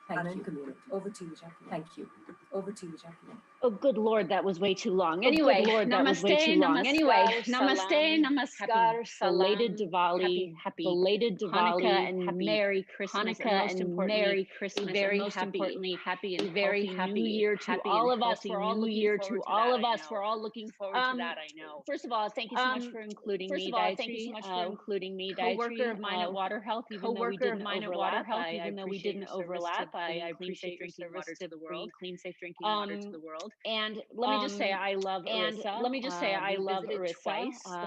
Thank you. Over to you, Jacqueline. Thank you. Over to you, Jacqueline. Oh, good Lord, that was way too long. Anyway, namaste, namaskar, belated Diwali, happy Hanukkah and Merry Christmas, and Merry Christmas, very happy and very happy New Year to all of us. We're all looking forward to that. I know. First of all, thank you so much for including me, Co-worker of mine at Water Health, even though we didn't overlap. I appreciate your service to the world, clean, safe drinking water to the world. And let me just say, I love Orissa. The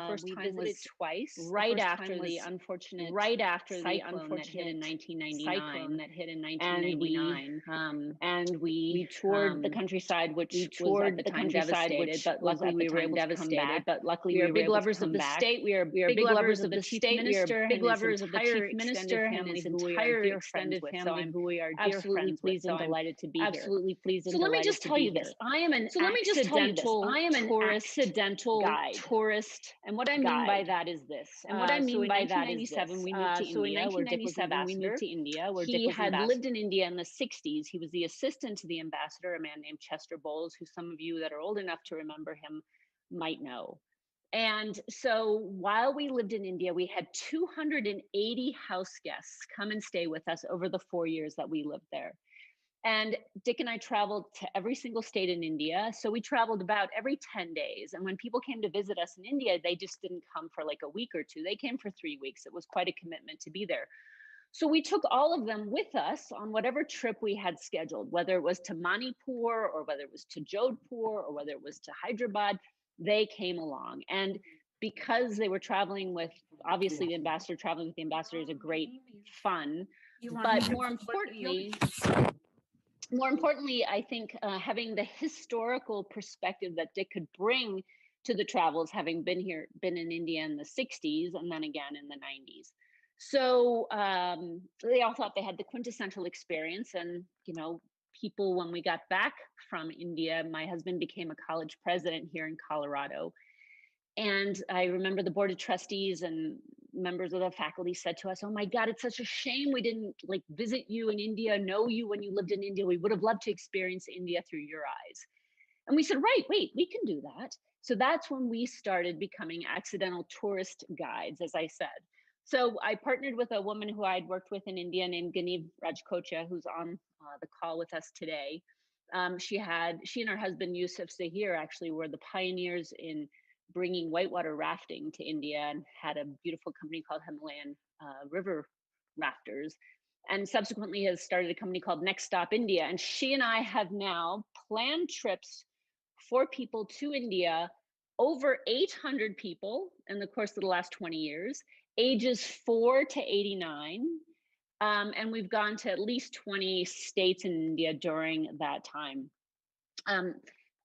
first time was twice, right after the unfortunate cyclone that hit in 1999. And we toured the countryside, which was at the time devastated, but luckily we were able to come back. We are big lovers of the state. We are big lovers of the state. We are big lovers of the chief minister and his entire extended family, who we are absolutely pleased and delighted to be here. Absolutely pleased and delighted to be here. So let me just tell you this. I am an accidental tourist. And what I mean by that is this. In 1997, we moved to India, where Dick was ambassador. He had lived in India in the 60s. He was the assistant to the ambassador, a man named Chester Bowles, who some of you that are old enough to remember him might know. And so while we lived in India, we had 280 house guests come and stay with us over the 4 years that we lived there. And Dick and I traveled to every single state in India. So we traveled about every 10 days. And when people came to visit us in India, they just didn't come for like a week or two. They came for 3 weeks. It was quite a commitment to be there. So we took all of them with us on whatever trip we had scheduled, whether it was to Manipur or whether it was to Jodhpur or whether it was to Hyderabad, they came along. And because they were traveling with, obviously the ambassador, traveling with the ambassador is a great fun, but more importantly, I think having the historical perspective that Dick could bring to the travels, having been in India in the 60s and then again in the 90s. So they all thought they had the quintessential experience. And, people, when we got back from India, my husband became a college president here in Colorado. And I remember the board of trustees and members of the faculty said to us, "Oh my God, it's such a shame we didn't visit you in India, know you when you lived in India. We would have loved to experience India through your eyes." And we said, "Right, wait, we can do that." So that's when we started becoming accidental tourist guides, as I said. So I partnered with a woman who I'd worked with in India named Ganeev Rajkocha, who's on the call with us today. She and her husband Yusuf Zahir actually were the pioneers in bringing whitewater rafting to India, and had a beautiful company called Himalayan River Rafters, and subsequently has started a company called Next Stop India. And she and I have now planned trips for people to India, over 800 people in the course of the last 20 years, ages 4 to 89. And we've gone to at least 20 states in India during that time.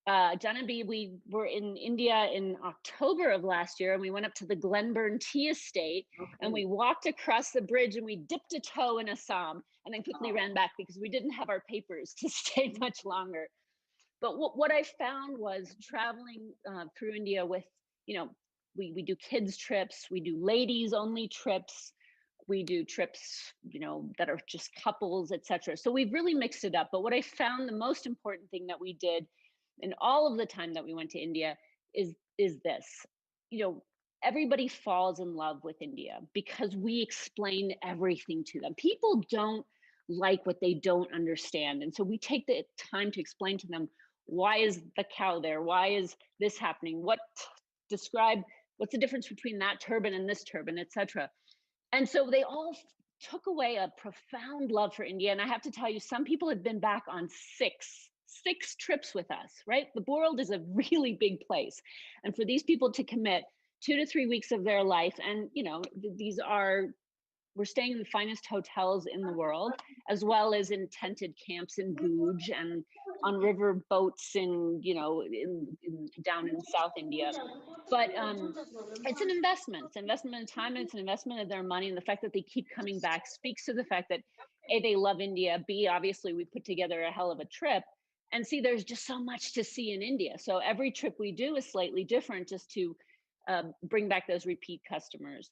Janabi, we were in India in October of last year, and we went up to the Glenburn Tea Estate, and we walked across the bridge and we dipped a toe in Assam and then quickly ran back because we didn't have our papers to stay much longer. But what I found was traveling through India with, we do kids trips, we do ladies only trips, we do trips, that are just couples, etc. So we've really mixed it up. But what I found the most important thing that we did in all of the time that we went to India is this. Everybody falls in love with India because we explain everything to them. People don't like what they don't understand. And so we take the time to explain to them, why is the cow there? Why is this happening? What's the difference between that turban and this turban, etc. And so they all took away a profound love for India. And I have to tell you, some people have been back on six trips with us, right? The world is a really big place. And for these people to commit 2 to 3 weeks of their life, and we're staying in the finest hotels in the world, as well as in tented camps in Bhuj and on river boats in down in South India. But it's an investment. It's an investment in time, and it's an investment of their money. And the fact that they keep coming back speaks to the fact that A, they love India, B, obviously we put together a hell of a trip, and C, there's just so much to see in India. So every trip we do is slightly different, just to bring back those repeat customers.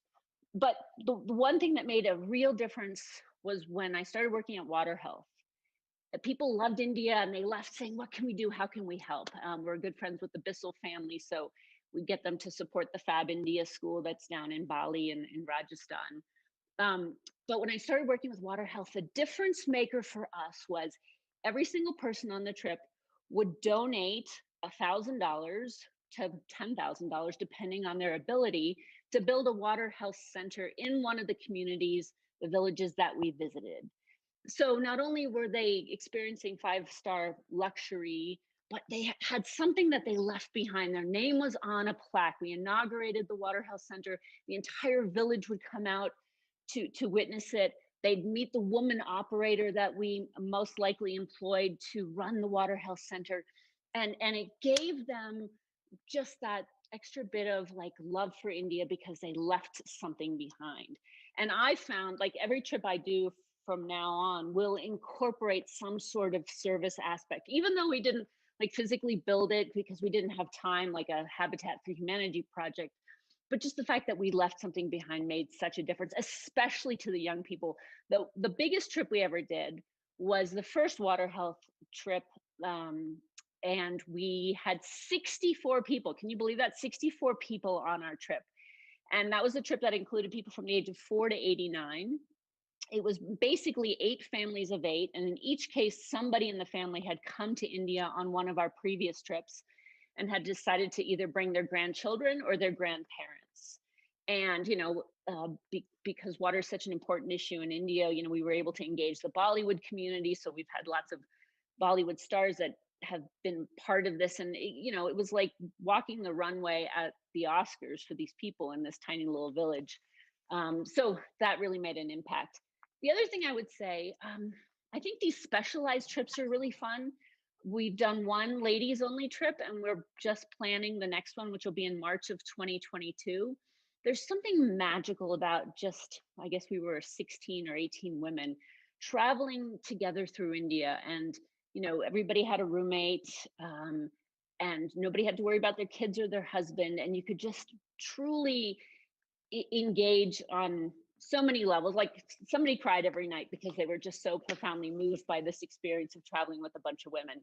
But the one thing that made a real difference was when I started working at Water Health. People loved India and they left saying, "What can we do? How can we help?" We're good friends with the Bissell family, so we get them to support the Fab India school that's down in Bali and in Rajasthan. But when I started working with Water Health, the difference maker for us was every single person on the trip would donate $1,000 to $10,000, depending on their ability, to build a water health center in one of the communities, the villages that we visited. So not only were they experiencing 5-star luxury, but they had something that they left behind. Their name was on a plaque. We inaugurated the Water Health Center. The entire village would come out to witness it. They'd meet the woman operator that we most likely employed to run the Water Health Center. And it gave them just that extra bit of love for India because they left something behind. And I found every trip I do from now on will incorporate some sort of service aspect, even though we didn't physically build it because we didn't have time, like a Habitat for Humanity project. But just the fact that we left something behind made such a difference, especially to the young people. The biggest trip we ever did was the first Water Health trip. And we had 64 people. Can you believe that? 64 people on our trip. And that was a trip that included people from the age of 4 to 89. It was basically 8 families of 8. And in each case, somebody in the family had come to India on one of our previous trips and had decided to either bring their grandchildren or their grandparents. And, because water is such an important issue in India, we were able to engage the Bollywood community. So we've had lots of Bollywood stars that have been part of this. And, it was like walking the runway at the Oscars for these people in this tiny little village. So that really made an impact. The other thing I would say, I think these specialized trips are really fun. we've done one ladies only trip, and we're just planning the next one, which will be in March of 2022. There's something magical about just, I guess we were 16 or 18 women traveling together through India, and everybody had a roommate, and nobody had to worry about their kids or their husband, and you could just truly engage on so many levels. Like, somebody cried every night because they were just so profoundly moved by this experience of traveling with a bunch of women.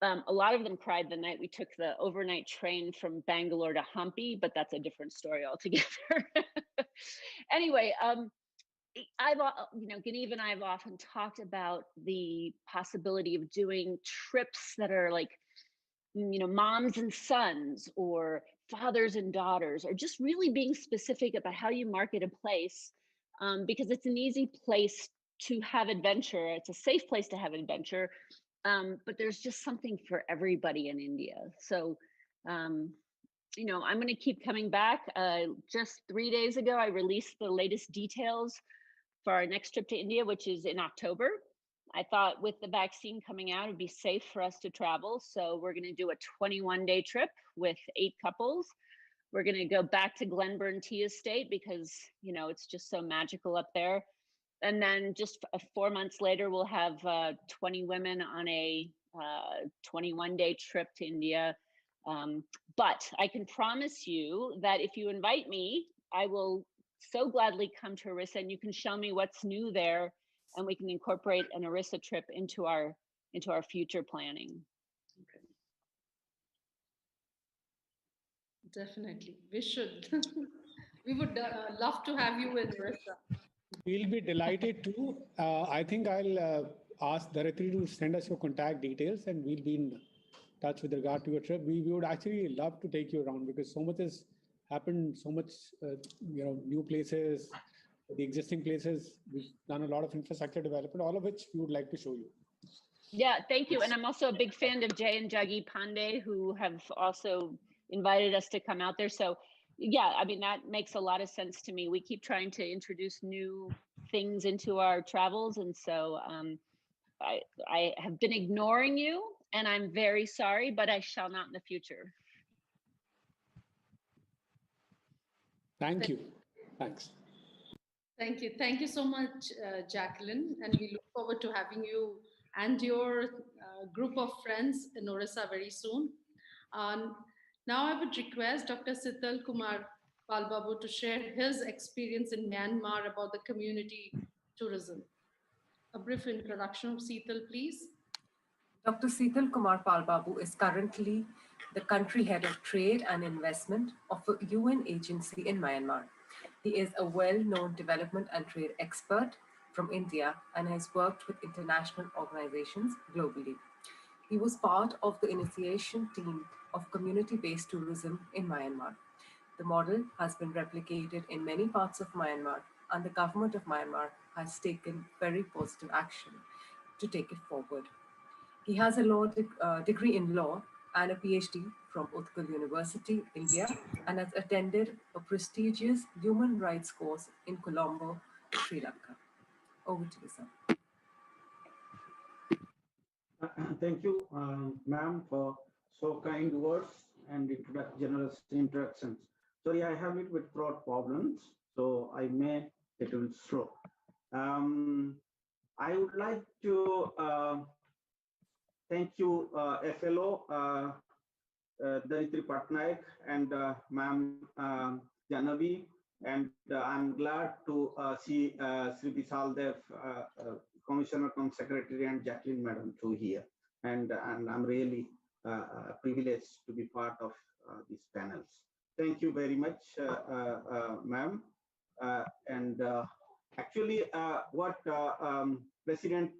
A lot of them cried the night we took the overnight train from Bangalore to Hampi, but that's a different story altogether. Anyway, Genevieve and I have often talked about the possibility of doing trips that are like, moms and sons, or fathers and daughters, or just really being specific about how you market a place, because it's an easy place to have adventure. It's a safe place to have adventure, but there's just something for everybody in India. So, I'm going to keep coming back. Just 3 days ago, I released the latest details for our next trip to India, which is in October. I thought with the vaccine coming out, it'd be safe for us to travel. So we're going to do a 21-day trip with 8 couples. We're going to go back to Glenburn Tea Estate because, it's just so magical up there. And then just 4 months later, we'll have 20 women on a 21-day trip to India. But I can promise you that if you invite me, I will so gladly come to Orissa, and you can show me what's new there, and we can incorporate an Orissa trip into our future planning. Okay. Definitely, we should. We would love to have you in Orissa. We'll be delighted to. I think I'll ask Dharitri to send us your contact details, and we'll be in touch with regard to your trip. We would actually love to take you around because so much has happened, so much, new places, the existing places. We've done a lot of infrastructure development, all of which we would like to show you. Yeah, thank you. And I'm also a big fan of Jay and Jaggi Pandey, who have also invited us to come out there. So yeah, I mean, that makes a lot of sense to me. We keep trying to introduce new things into our travels. And so I have been ignoring you, and I'm very sorry, but I shall not in the future. Thank you. Thanks. Thank you. Thank you so much, Jacqueline. And we look forward to having you and your group of friends in Orissa very soon. Now I would request Dr. Sital Kumar Palbabu to share his experience in Myanmar about the community tourism. A brief introduction of Sital, please. Dr. Sital Kumar Palbabu is currently the country head of trade and investment of a UN agency in Myanmar. He is a well-known development and trade expert from India and has worked with international organizations globally. He was part of the initiation team of community-based tourism in Myanmar. The model has been replicated in many parts of Myanmar, and the government of Myanmar has taken very positive action to take it forward. He has a law degree in law and a PhD from Utkal University, India, and has attended a prestigious human rights course in Colombo, Sri Lanka. Over to you, sir. Thank you, ma'am, for so kind words and generous introductions. Sorry, I have a little bit throat problems, so I may get a little slow. I would like to thank you, FLO, Dharitri Patnaik and ma'am Janavi, and I'm glad to see Sri Vishal Dev, Commissioner Cum Secretary, and Jacqueline Madam too here. And I'm really privileged to be part of these panels. Thank you very much, ma'am. Actually, what President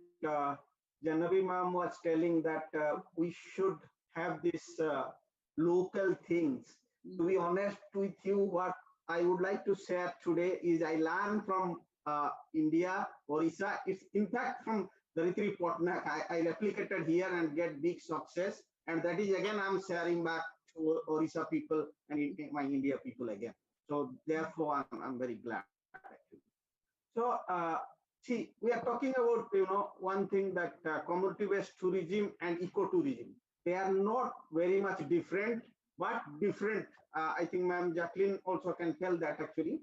Janavi ma'am was telling, that we should have this local things. To be honest with you, what I would like to share today is I learned from India, Orissa. It's in fact from Dharitri Patnaik. I replicated here and get big success. And that is again, I'm sharing back to Orissa people and my India people again. So therefore, I'm very glad. Actually. So see, we are talking about, one thing that community-based tourism and ecotourism, they are not very much different, but different. I think Ma'am Jacqueline also can tell that actually.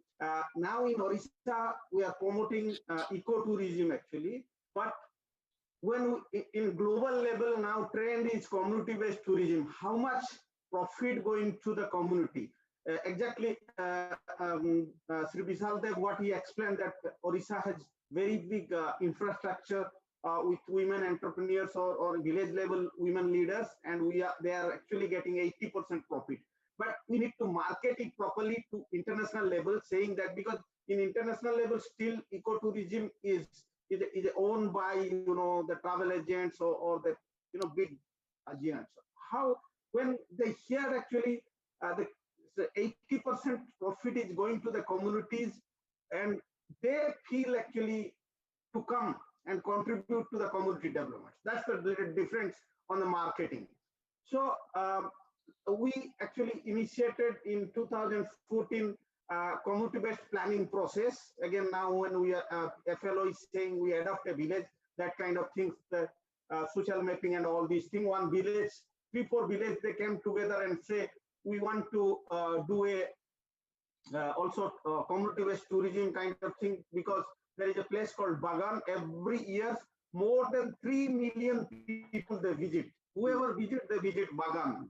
Now in Orissa, we are promoting ecotourism actually, but when in global level now trend is community-based tourism, how much profit going to the community? Exactly, Sri Vishal Dev, what he explained that Orissa has very big infrastructure with women entrepreneurs or village level women leaders, and they are actually getting 80% profit. But we need to market it properly to international level, saying that because in international level still ecotourism is owned by the travel agents or the big agents. How when they hear actually the 80% profit is going to the communities, and they feel actually to come and contribute to the community development. That's the difference on the marketing. So we actually initiated in 2014 community-based planning process. Again, now when we are FLO is saying we adopt a village, that kind of things, the social mapping and all these things. One village, 3-4 villages, they came together and say we want to do a also community-based tourism kind of thing, because there is a place called Bagan. Every year, more than 3 million people they visit. Whoever visit, they visit Bagan.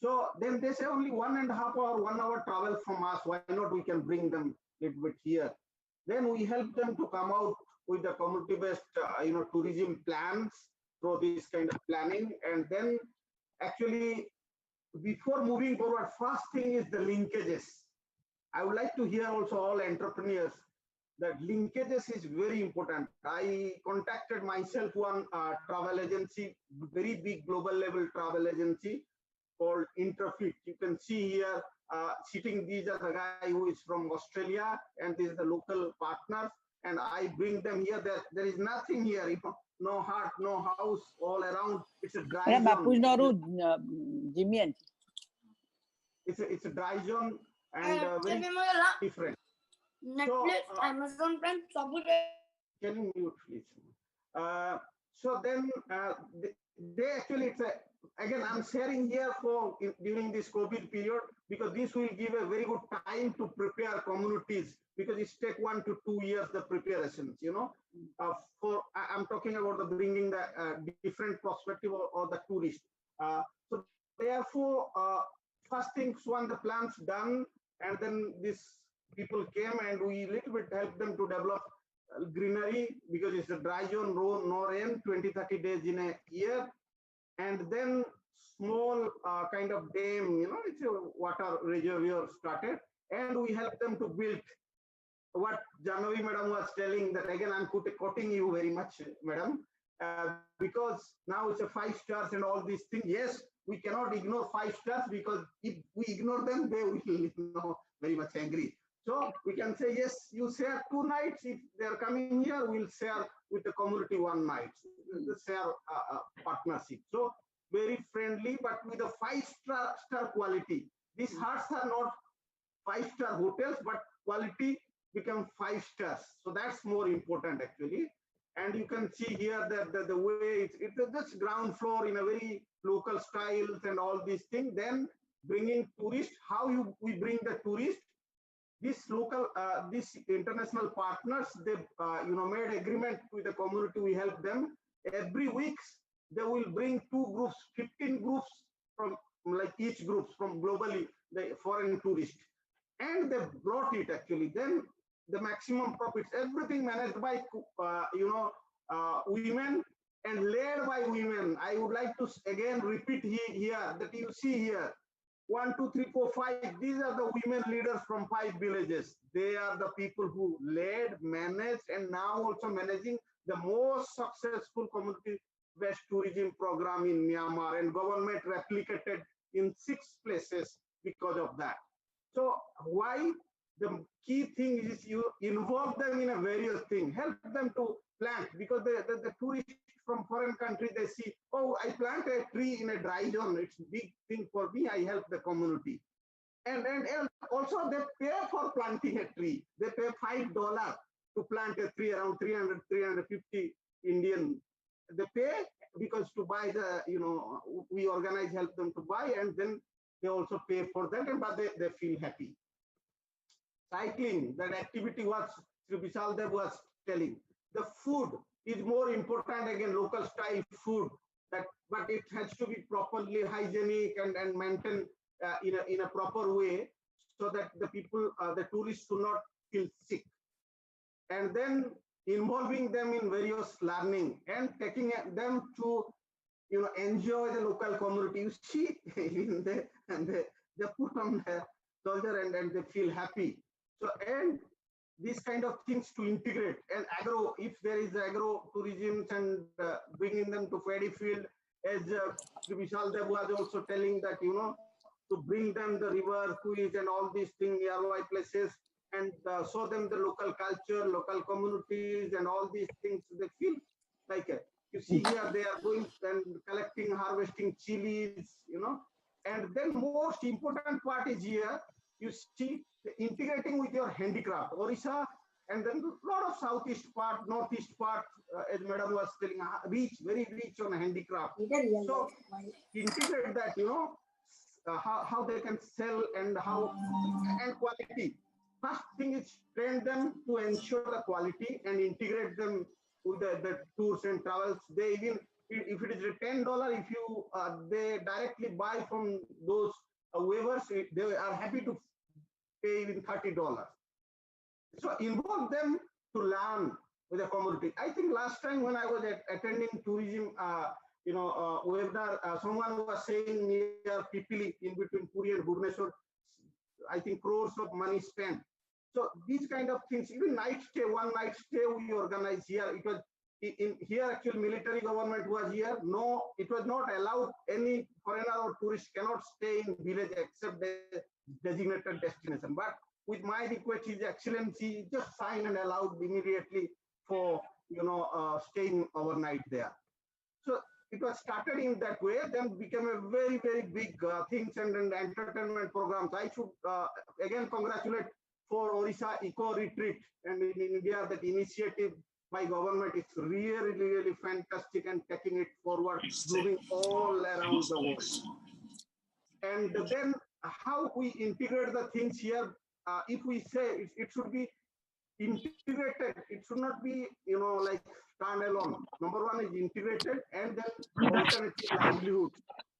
So then they say only 1.5 hour, 1 hour travel from us. Why not we can bring them a little bit here? Then we help them to come out with the community-based, tourism plans through this kind of planning. And then actually, before moving forward, first thing is the linkages. I would like to hear also all entrepreneurs that linkages is very important. I contacted myself one travel agency, very big global level travel agency called Interfit. You can see here sitting, these are the guy who is from Australia, and this is the local partners, and I bring them here. There is nothing here, no heart, no house, all around. It's a dry zone. It's a dry zone and very different. Netflix, so, Amazon Prime, can you mute please? So then they actually, it's again, I'm sharing here during this COVID period, because this will give a very good time to prepare communities, because it's take 1 to 2 years the preparations. I'm talking about the bringing the different perspective or the tourist. So therefore, first things one, the plans done, and then these people came and we little bit helped them to develop greenery, because it's a dry zone, no rain, 20-30 days in a year. And then small kind of dam, it's a water reservoir started, and we helped them to build what Janavi madam was telling, that again I'm quoting you very much, madam, because now it's a 5 stars and all these things. Yes, we cannot ignore 5 stars, because if we ignore them, they will very much angry. So we can say, yes, you share 2 nights. If they're coming here, we'll share with the community 1 night. The share partnership. So very friendly, but with a 5-star quality. These huts are not 5-star hotels, but quality become 5 stars. So that's more important actually. And you can see here that the way it's just ground floor in a very local styles and all these things. Then bringing tourists, how we bring the tourists. This local, these international partners, they made agreement with the community. We help them every week. They will bring 2 groups, 15 groups from like each groups from globally the foreign tourists, and they brought it actually. Then the maximum profits, everything managed by women and led by women. I would like to again repeat here that you see here. 1, 2, 3, 4, 5. These are the women leaders from 5 villages. They are the people who led, managed, and now also managing the most successful community-based tourism program in Myanmar, and government replicated in 6 places because of that. So why? The key thing is you involve them in a various thing, help them to plant, because the tourists from foreign country, they see, oh, I plant a tree in a dry zone. It's a big thing for me. I help the community. And also they pay for planting a tree. They pay $5. to plant a tree around 300, 350 Indian. They pay because to buy the, we organize, help them to buy, and then they also pay for that, but they feel happy. Cycling, that activity was, Sri Vishal Dev was telling. The food is more important, again, local style food, but it has to be properly hygienic and maintained in a proper way so that the people, the tourists do not feel sick. And then involving them in various learning and taking them to enjoy the local community. You see, they put on their soldier and they feel happy. So, and these kind of things to integrate, and agro, if there is agro tourism and bringing them to paddy field, as Vishal Dev was also telling that, to bring them the river, quiz and all these things, nearby places, and show them the local culture, local communities and all these things, they feel like it. You see here, they are going and collecting, harvesting chilies, and then most important part is here, you see, integrating with your handicraft, Orissa, and then a lot of southeast part, northeast part, as Madam was telling, very rich on handicraft. So integrate that, how they can sell and how, and quality. First thing is train them to ensure the quality and integrate them with the tours and travels. They even, if it is a $10, if you they directly buy from those waivers, they are happy to pay even $30. So involve them to learn with the community. I think last time when I was attending tourism, webinar, someone was saying near Pipili, in between Puri and Bhubaneswar, I think crores of money spent. So these kind of things, even night stay, one night stay we organize here. It was in here, actually military government was here. No, it was not allowed. Any foreigner or tourist cannot stay in village except the designated destination. But with my request, His Excellency just signed and allowed immediately for staying overnight there. So it was started in that way, then became a very, very big things and entertainment programs. I should again congratulate for Orissa Eco Retreat, and in India that initiative by government is really, really fantastic and taking it forward, moving all around the world. And then how we integrate the things here, if we say it should be integrated, it should not be, like standalone. Number one is integrated and then alternative livelihood.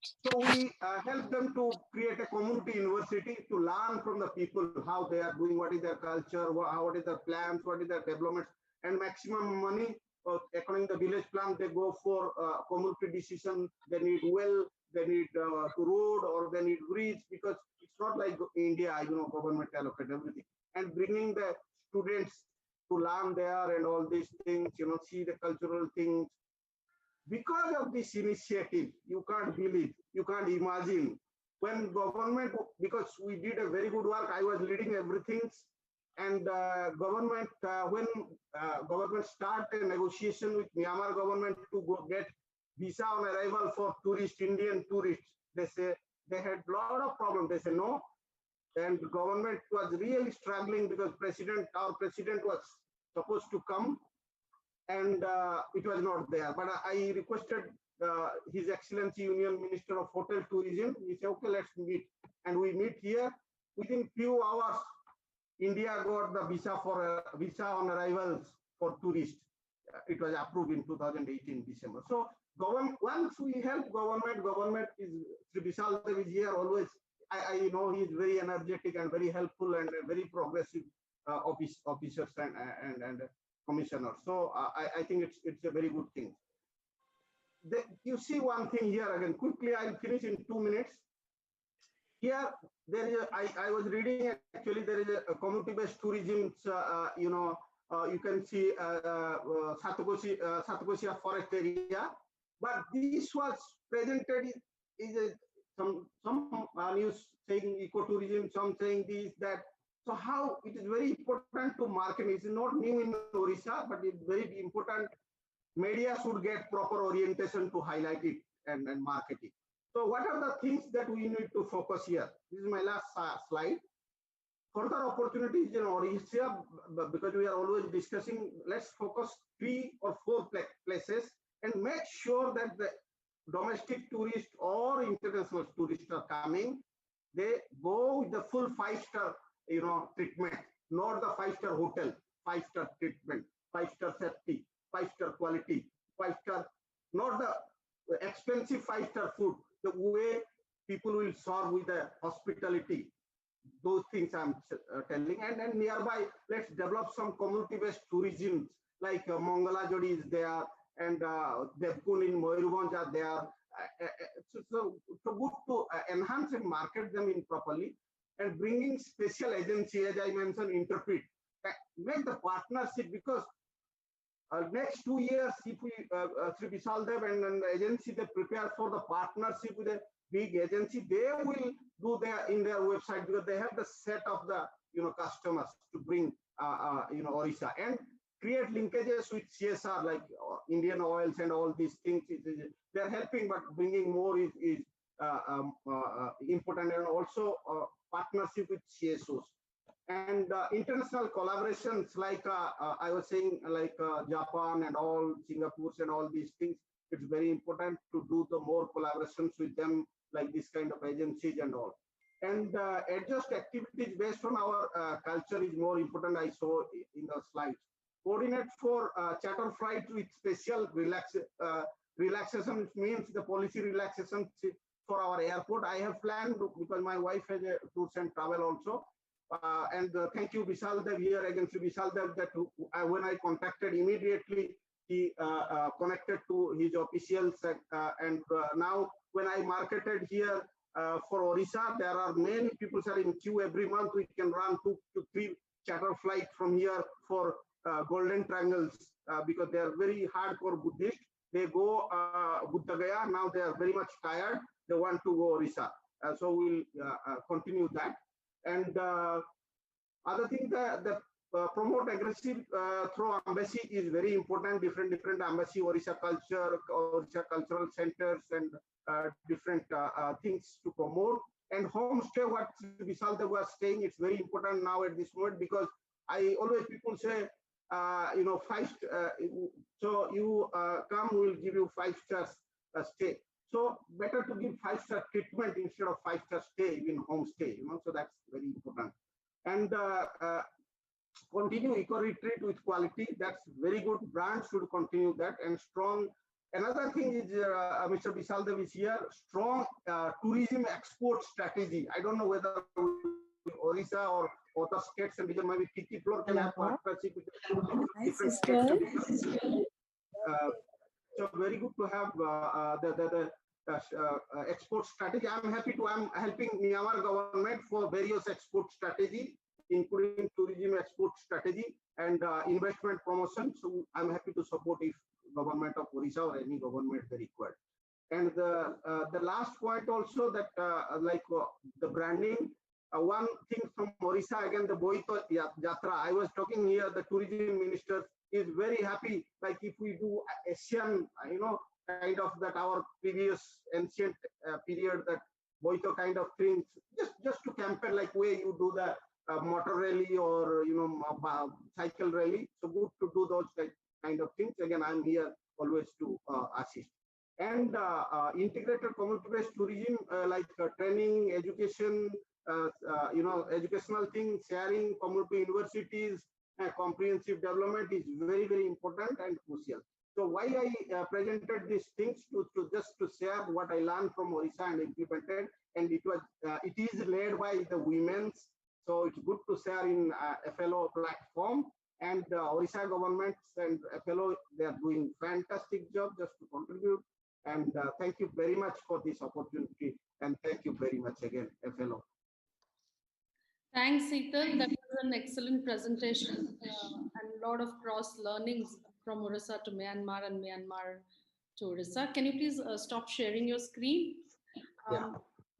So we help them to create a community university to learn from the people how they are doing, what is their culture, what is their plans, what is their development, and maximum money according to the village plan. They go for community decision. They need well, they need road, or they need bridge, because it's not like India, government allocate everything. And bringing the students to learn there and all these things, see the cultural things. Because of this initiative, you can't believe, you can't imagine when government, because we did a very good work, I was leading everything, and government, when government started a negotiation with Myanmar government to go get visa on arrival for Indian tourists, they say they had a lot of problems. They say no, and government was really struggling because our president was supposed to come, and it was not there. But I requested His Excellency Union Minister of Hotel Tourism. He said, okay, let's meet. And we meet here. Within few hours, India got the visa on arrivals for tourists. It was approved in 2018 December. So once we help government is, Sri Vishal Dev is here always. I know he's very energetic and very helpful and very progressive officers and commissioners. So I think it's a very good thing. You see one thing here again, quickly, I'll finish in 2 minutes. Here, there is I was reading, actually, there is a community-based tourism, you can see Satakosia forest area, but this was presented is some news saying ecotourism, some saying this, that. So how it is very important to market. It's not new in Orissa, but it's very important. Media should get proper orientation to highlight it and market it. So what are the things that we need to focus here? This is my last slide. further opportunities in Orissa, because we are always discussing, let's focus 3 or 4 places and make sure that the domestic tourists or international tourists are coming, they go with the full 5-star, treatment, not the 5-star hotel, 5-star treatment, 5-star safety, 5-star quality, 5-star, not the expensive 5-star food, the way people will serve with the hospitality. Those things I'm telling. And then nearby, let's develop some community-based tourism, like Mongala Jodi is there, and Devkun in Moyurbhanj are there. So good to enhance and market them in properly, and bringing special agency, as I mentioned, interpret, make the partnership, because next 2 years, if we, Sri Vishal Dev and the agency, they prepare for the partnership with a big agency, they will do their in their website, because they have the set of the customers to bring Orissa, and create linkages with CSR, like Indian oils and all these things. They're helping, but bringing more is important, and also partnership with CSOs. And international collaborations, like I was saying, like Japan and all, Singapore and all these things, it's very important to do the more collaborations with them, like this kind of agencies and all. And adjust activities based on our culture is more important, I saw in the slides. Coordinate for charter flight with special relaxation, means the policy relaxation for our airport. I have planned, because my wife has a tours and travel also. And thank you, Vishal Dev, here again to Vishal Dev, that when I contacted immediately, he connected to his officials, and now when I marketed here for Orissa, there are many people are in queue every month. We can run 2 to 3 charter flights from here for Golden Triangles, because they are very hardcore Buddhist. They go Buddha Gaya, now they are very much tired. They want to go Orissa. So we'll continue that. And other thing, the promote aggressive through embassy is very important. Different embassy, Orissa culture, Orissa cultural centers, and different things to promote. And homestay, what Vishal Dev was saying, it's very important now at this moment, because I always, people say, 5, so you come, we'll give you 5 stars stay. So better to give 5-star treatment instead of 5-star stay in homestay, so that's very important. And continue eco retreat with quality. That's very good. Brands should continue that, and strong. Another thing is, Mr. Vishal Dev is here, strong tourism export strategy. I don't know whether Orissa or other states and region, maybe FICCI floor can have partnership with different states. So very good to have the export strategy. I'm helping Myanmar government for various export strategy, including tourism export strategy and investment promotion. So I'm happy to support if government of Orissa or any government they required. And the last point also, that the branding. One thing from Orissa, again, the Boito Yatra. I was talking here, the tourism minister is very happy. Like if we do Asian, kind of that our previous ancient period, that Boito kind of things, just to campaign, like way you do the motor rally or cycle rally. So good to do those kind of things. Again, I'm here always to assist. And integrated community-based tourism, like training, education, educational things, sharing, community universities, comprehensive development is very, very important and crucial. So why I presented these things to just to share what I learned from Orissa and implemented, and it is led by the women's. So it's good to share in FLO platform, and Orissa governments and FLO, they are doing fantastic job just to contribute. And thank you very much for this opportunity, and thank you very much again, FLO. Thanks, Seetal. That was an excellent presentation and a lot of cross learnings from Orissa to Myanmar and Myanmar to Orissa. Can you please stop sharing your screen?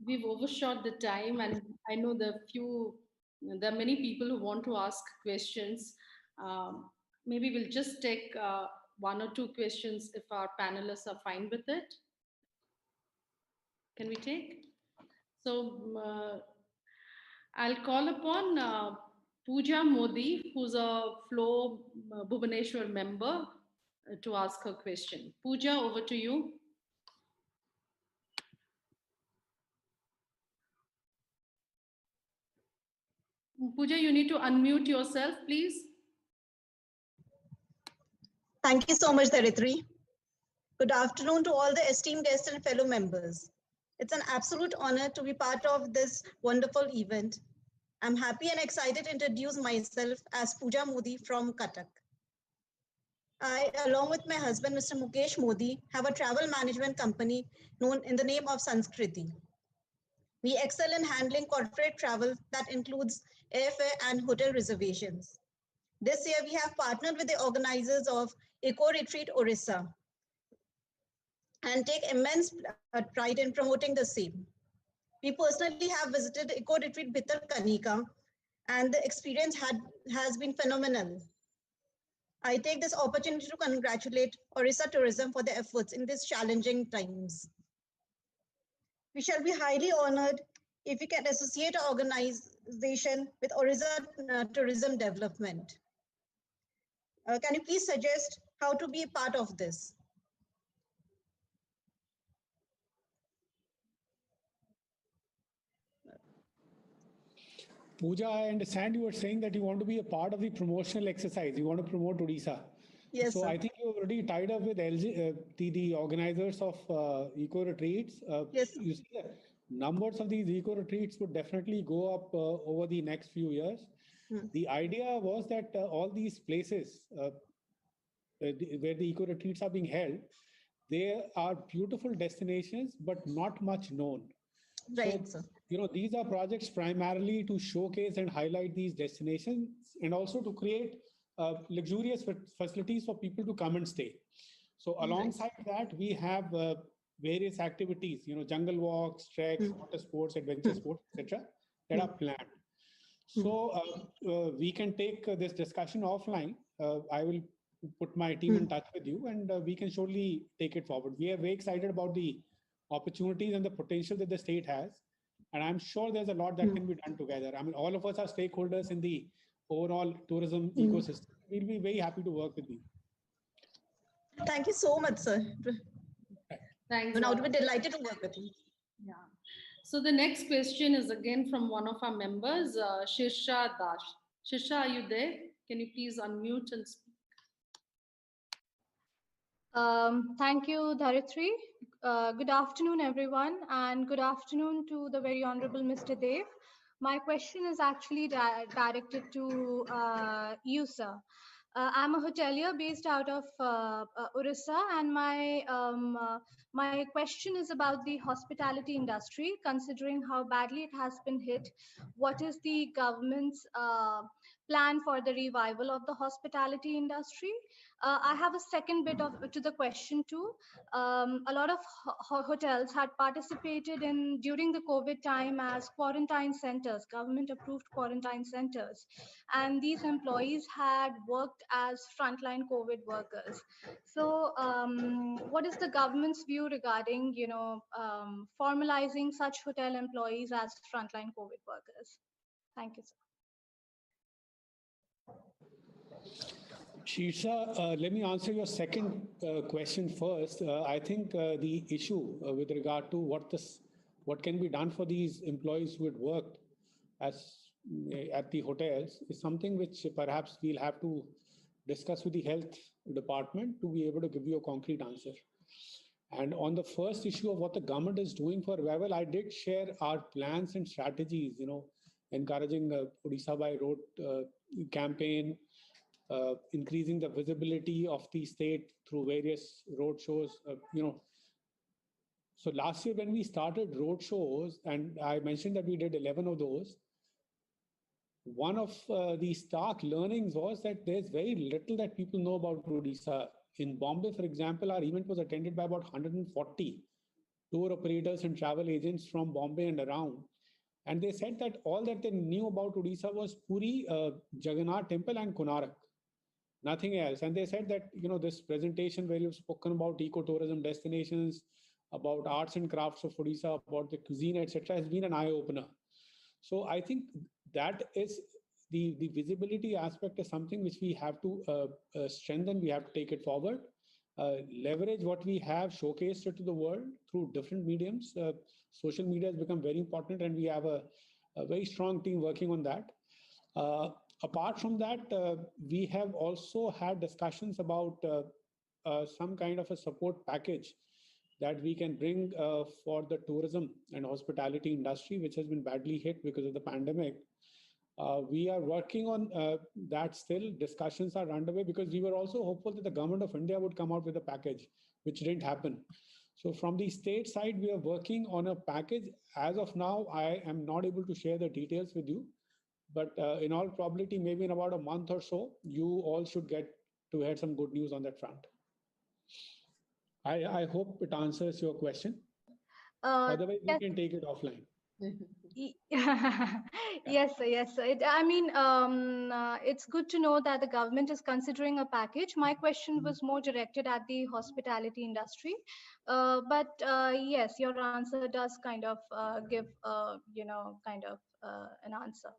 We've overshot the time, and I know there are many people who want to ask questions. Maybe we'll just take 1 or 2 questions if our panelists are fine with it. Can we take? So, I'll call upon Pooja Modi, who's a Flow Bhubaneswar member, to ask her question. Pooja, over to you. Pooja, you need to unmute yourself, please. Thank you so much, Dharitri. Good afternoon to all the esteemed guests and fellow members. It's an absolute honor to be part of this wonderful event. I'm happy and excited to introduce myself as Pooja Modi from Cuttack. I, along with my husband, Mr. Mukesh Modi, have a travel management company known in the name of Sanskriti. We excel in handling corporate travel that includes airfare and hotel reservations. This year, we have partnered with the organizers of Eco Retreat Orissa and take immense pride in promoting the same. We personally have visited Eco Retreat Bhitarkanika, and the experience has been phenomenal. I take this opportunity to congratulate Orissa Tourism for their efforts in these challenging times. We shall be highly honored if we can associate our organization with Orissa Tourism Development. Can you please suggest how to be a part of this? Pooja, I understand you were saying that you want to be a part of the promotional exercise. You want to promote Odisha. Yes, so sir. I think you're already tied up with the organizers of eco retreats. Yes. You see the numbers of these eco retreats would definitely go up over the next few years. The idea was that all these places where the eco retreats are being held, they are beautiful destinations, but not much known. Right, so, sir. These are projects primarily to showcase and highlight these destinations and also to create luxurious facilities for people to come and stay. So alongside that, we have various activities, jungle walks, treks, water sports, adventure sports, etc., that are planned. So we can take this discussion offline. I will put my team in touch with you, and we can surely take it forward. We are very excited about the opportunities and the potential that the state has. And I'm sure there's a lot that can be done together. I mean, all of us are stakeholders in the overall tourism ecosystem. We'll be very happy to work with you. Thank you so much, sir. Thanks. And I would be delighted to work with you. Yeah. So the next question is again from one of our members, Shirsha Dash. Shirsha, are you there? Can you please unmute and speak? Thank you, Dharitri. Good afternoon, everyone, and good afternoon to the very Honorable Mr. Dev. My question is actually directed to you, sir. I'm a hotelier based out of Orissa, and my question is about the hospitality industry. Considering how badly it has been hit, what is the government's plan for the revival of the hospitality industry? I have a second bit to the question too. A lot of hotels had participated in during the COVID time as quarantine centers, government-approved quarantine centers, and these employees had worked as frontline COVID workers. So, what is the government's view regarding, formalizing such hotel employees as frontline COVID workers? Thank you, sir. Shirsha, let me answer your second question first. I think the issue with regard to what can be done for these employees who had worked at the hotels is something which perhaps we'll have to discuss with the health department to be able to give you a concrete answer. And on the first issue of what the government is doing for revival, I did share our plans and strategies, encouraging Odisha by Road campaign, increasing the visibility of the state through various road shows, So last year when we started road shows, and I mentioned that we did 11 of those, one of the stark learnings was that there's very little that people know about Odisha. In Bombay, for example, our event was attended by about 140 tour operators and travel agents from Bombay and around. And they said that all that they knew about Odisha was Puri, Jagannath Temple and Konark. Nothing else. And they said that, this presentation where you've spoken about ecotourism destinations, about arts and crafts of Odisha, about the cuisine, etc., has been an eye-opener. So I think that is the visibility aspect is something which we have to strengthen. We have to take it forward, leverage what we have, showcase it to the world through different mediums. Social media has become very important, and we have a very strong team working on that. Apart from that, we have also had discussions about some kind of a support package that we can bring for the tourism and hospitality industry, which has been badly hit because of the pandemic. We are working on that still. Discussions are underway because we were also hopeful that the government of India would come out with a package, which didn't happen. So from the state side, we are working on a package. As of now, I am not able to share the details with you, but in all probability, maybe in about a month or so, you all should get to hear some good news on that front. I hope it answers your question. Otherwise, we can take it offline. Yes, sir. Yes, sir. I mean, it's good to know that the government is considering a package. My question was more directed at the hospitality industry, but yes, your answer does kind of give, kind of an answer.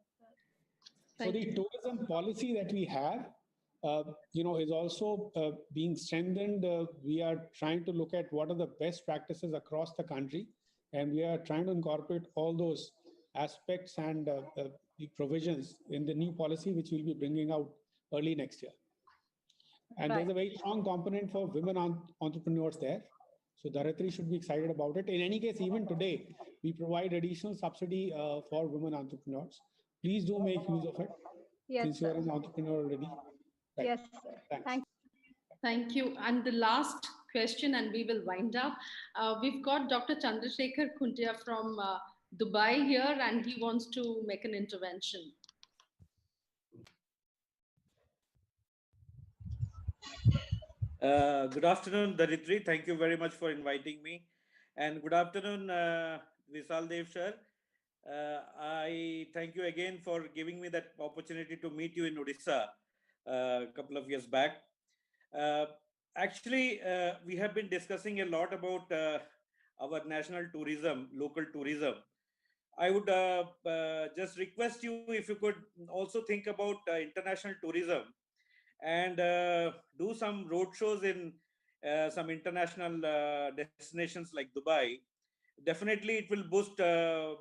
So the tourism policy that we have, is also being strengthened. We are trying to look at what are the best practices across the country, and we are trying to incorporate all those aspects and the provisions in the new policy, which we'll be bringing out early next year. And there's a very strong component for women entrepreneurs there. So Dharitri should be excited about it. In any case, even today, we provide additional subsidy for women entrepreneurs. Please do make use of it. Yes, since you're an entrepreneur already. Right. Yes, sir. Thanks. Thank you. And the last question, and we will wind up. We've got Dr. Chandrasekhar Khuntia from Dubai here, and he wants to make an intervention. Good afternoon, Dharitri. Thank you very much for inviting me. And good afternoon, Vishal Dev sir. I thank you again for giving me that opportunity to meet you in Odisha a couple of years back. Actually, we have been discussing a lot about our national tourism, local tourism. I would just request you if you could also think about international tourism and do some road shows in some international destinations like Dubai. Definitely, it will boost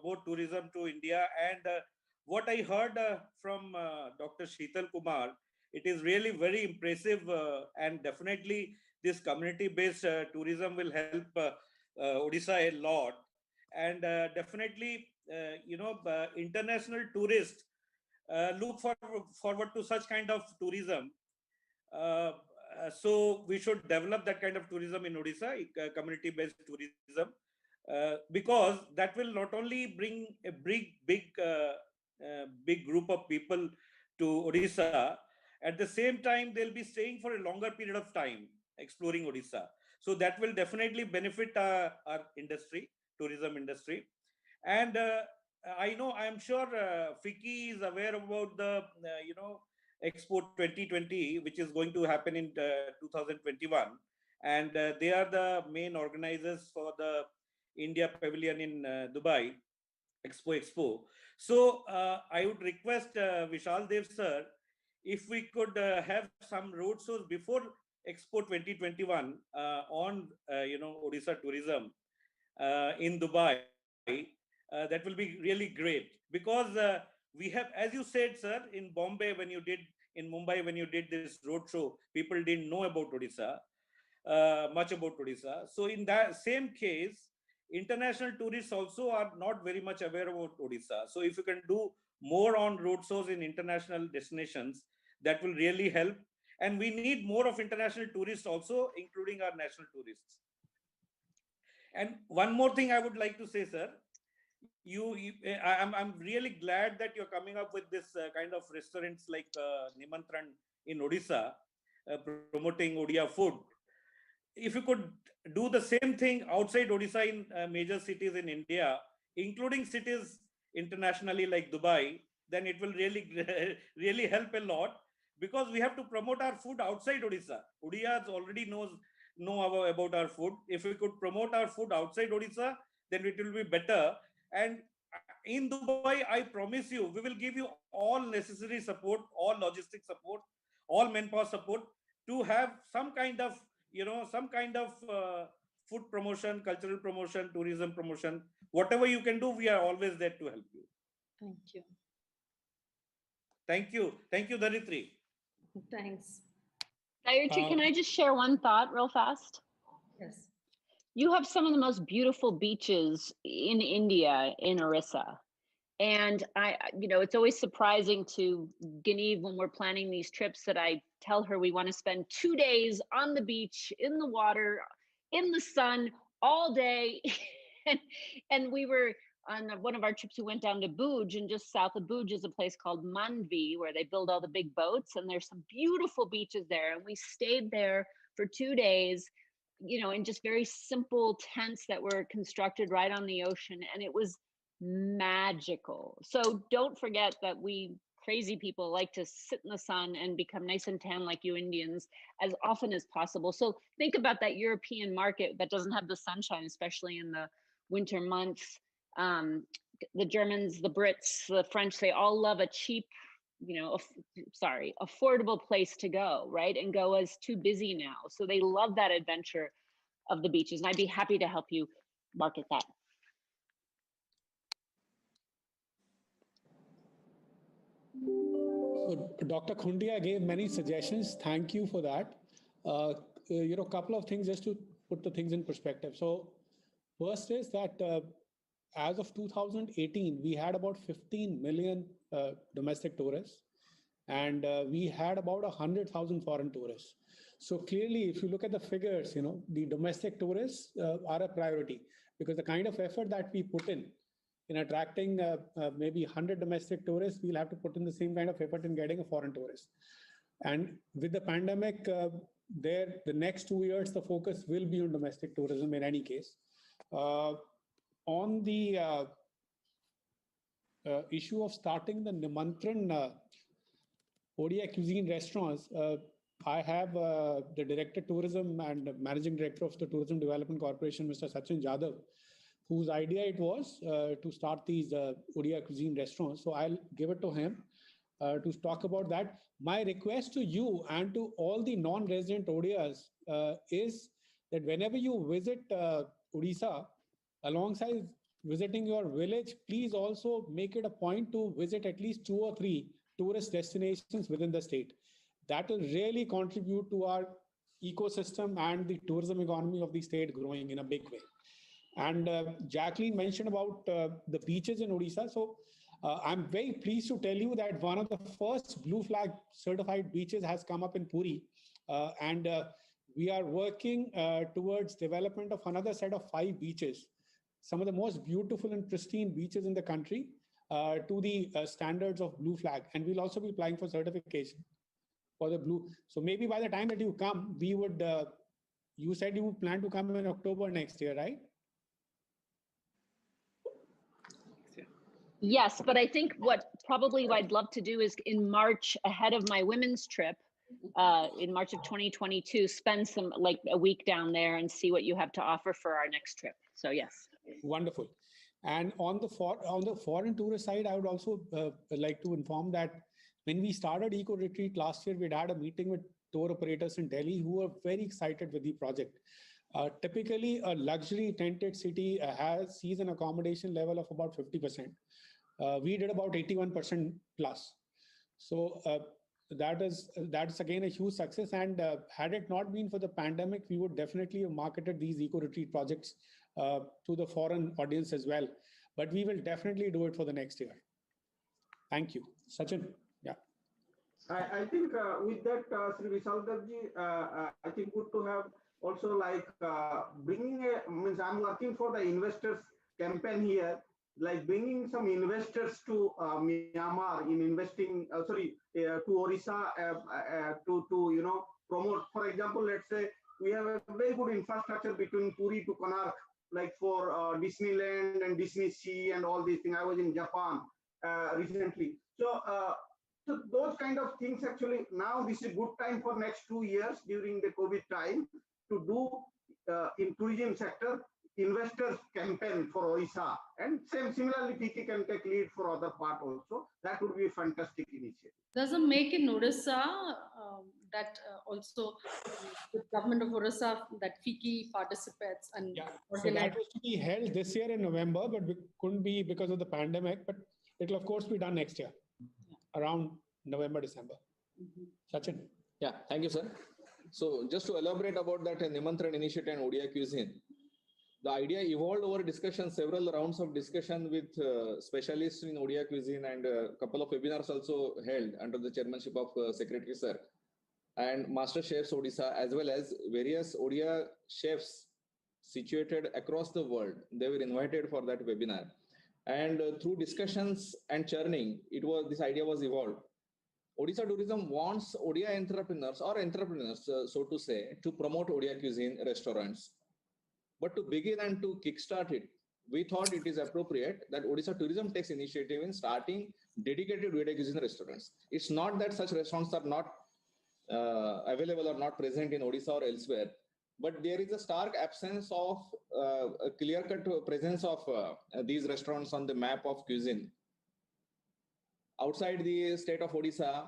more tourism to India. And what I heard from Dr. Sheetal Kumar, it is really very impressive, and definitely this community-based tourism will help Odisha a lot. And definitely, international tourists look forward to such kind of tourism. So we should develop that kind of tourism in Odisha, community-based tourism, because that will not only bring a big group of people to Odisha. At the same time, they'll be staying for a longer period of time exploring Odisha. So that will definitely benefit our industry, tourism industry. And I'm sure FICCI is aware about the, Expo 2020, which is going to happen in 2021. And they are the main organizers for the India Pavilion in Dubai, Expo. So I would request Vishal Dev sir, if we could have some road shows before Expo 2021 on, Odisha tourism in Dubai, that will be really great, because we have, as you said, sir, in Bombay, when you did, in Mumbai, when you did this road show, people didn't know about Odisha, much about Odisha. So in that same case, international tourists also are not very much aware about Odisha. So if you can do more on road shows in international destinations, that will really help. And we need more of international tourists also, including our national tourists. And one more thing I would like to say, sir, I'm really glad that you're coming up with this kind of restaurants like Nimantran in Odisha, promoting Odia food. If you could do the same thing outside Odisha in major cities in India, including cities internationally like Dubai, then it will really help a lot, because we have to promote our food outside Odisha. Odisha already know about our food. If we could promote our food outside Odisha, then it will be better. And in Dubai, I promise you, we will give you all necessary support, all logistic support, all manpower support to have some kind of, food promotion, cultural promotion, tourism promotion, whatever you can do, we are always there to help you. Thank you. Thank you. Thank you, Dharitri. Thanks. Dharitri, can I just share one thought real fast? Yes. You have some of the most beautiful beaches in India, in Orissa. And it's always surprising to Genevieve when we're planning these trips that I tell her we want to spend 2 days on the beach, in the water, in the sun, all day. and we were on one of our trips, we went down to Bhuj, and just south of Bhuj is a place called Manvi, where they build all the big boats, and there's some beautiful beaches there. And we stayed there for 2 days, in just very simple tents that were constructed right on the ocean. And it was magical. So don't forget that we crazy people like to sit in the sun and become nice and tan like you Indians as often as possible. So think about that European market that doesn't have the sunshine, especially in the winter months. The Germans, the Brits, the French, they all love a cheap, affordable place to go, right? And Goa's too busy now. So they love that adventure of the beaches. And I'd be happy to help you market that. So Dr. Khundia gave many suggestions. Thank you for that. A couple of things just to put the things in perspective. So first is that as of 2018, we had about 15 million domestic tourists, and we had about 100,000 foreign tourists. So clearly, if you look at the figures, the domestic tourists are a priority, because the kind of effort that we put in attracting maybe 100 domestic tourists, we'll have to put in the same kind of effort in getting a foreign tourist. And with the pandemic, the next 2 years, the focus will be on domestic tourism in any case. On the issue of starting the Nimantran Odia cuisine restaurants, I have the Director Tourism and Managing Director of the Tourism Development Corporation, Mr. Sachin Jadhav, whose idea it was to start these Odia cuisine restaurants. So I'll give it to him to talk about that. My request to you and to all the non-resident Odias is that whenever you visit Odisha, alongside visiting your village, please also make it a point to visit at least 2 or 3 tourist destinations within the state. That will really contribute to our ecosystem and the tourism economy of the state growing in a big way. And Jacqueline mentioned about the beaches in Odisha. So I'm very pleased to tell you that one of the first Blue Flag certified beaches has come up in Puri. And we are working towards development of another set of 5 beaches, some of the most beautiful and pristine beaches in the country, to the standards of Blue Flag. And we'll also be applying for certification for the blue. So maybe by the time that you come, we would, you said you plan to come in October next year, right? Yes, but I think what probably I'd love to do is in March, ahead of my women's trip, in March of 2022, spend some like a week down there and see what you have to offer for our next trip. So yes. Wonderful. And on the foreign tourist side, I would also like to inform that when we started Eco Retreat last year, we'd had a meeting with tour operators in Delhi who were very excited with the project. Typically, a luxury tented city sees an accommodation level of about 50%. We did about 81% plus. So that's again a huge success. And had it not been for the pandemic, we would definitely have marketed these Eco Retreat projects to the foreign audience as well. But we will definitely do it for the next year. Thank you. Sachin. Yeah. I think with that, Sri Vishaldarji, I think good to have also like bringing means I'm working for the investors campaign here, like bringing some investors to Myanmar in investing, to Orissa to promote. For example, let's say we have a very good infrastructure between Puri to Konark, like for Disneyland and Disney Sea and all these things. I was in Japan recently. So those kind of things actually, now this is a good time for next 2 years during the COVID time to do in tourism sector investors campaign for Odisha, and similarly, FICCI can take lead for other part also. That would be a fantastic initiative. There's a make in Odisha that also the government of Odisha, that FICCI participates and so that was to be held this year in November, but we couldn't be because of the pandemic. But it'll of course be done next year, around November, December. Sachin. Yeah, thank you, sir. So just to elaborate about that Nimantran initiative and Odia cuisine, the idea evolved over discussion, several rounds of discussion with specialists in Odia cuisine, and a couple of webinars also held under the chairmanship of Secretary Sir and Master Chefs Odisha, as well as various Odia chefs situated across the world. They were invited for that webinar, and through discussions and churning, this idea was evolved. Odisha Tourism wants Odia entrepreneurs, so to say, to promote Odia cuisine restaurants. But to begin and to kickstart it, we thought it is appropriate that Odisha Tourism takes initiative in starting dedicated Odia cuisine restaurants. It's not that such restaurants are not available or not present in Odisha or elsewhere, but there is a stark absence of a clear-cut presence of these restaurants on the map of cuisine. Outside the state of Odisha,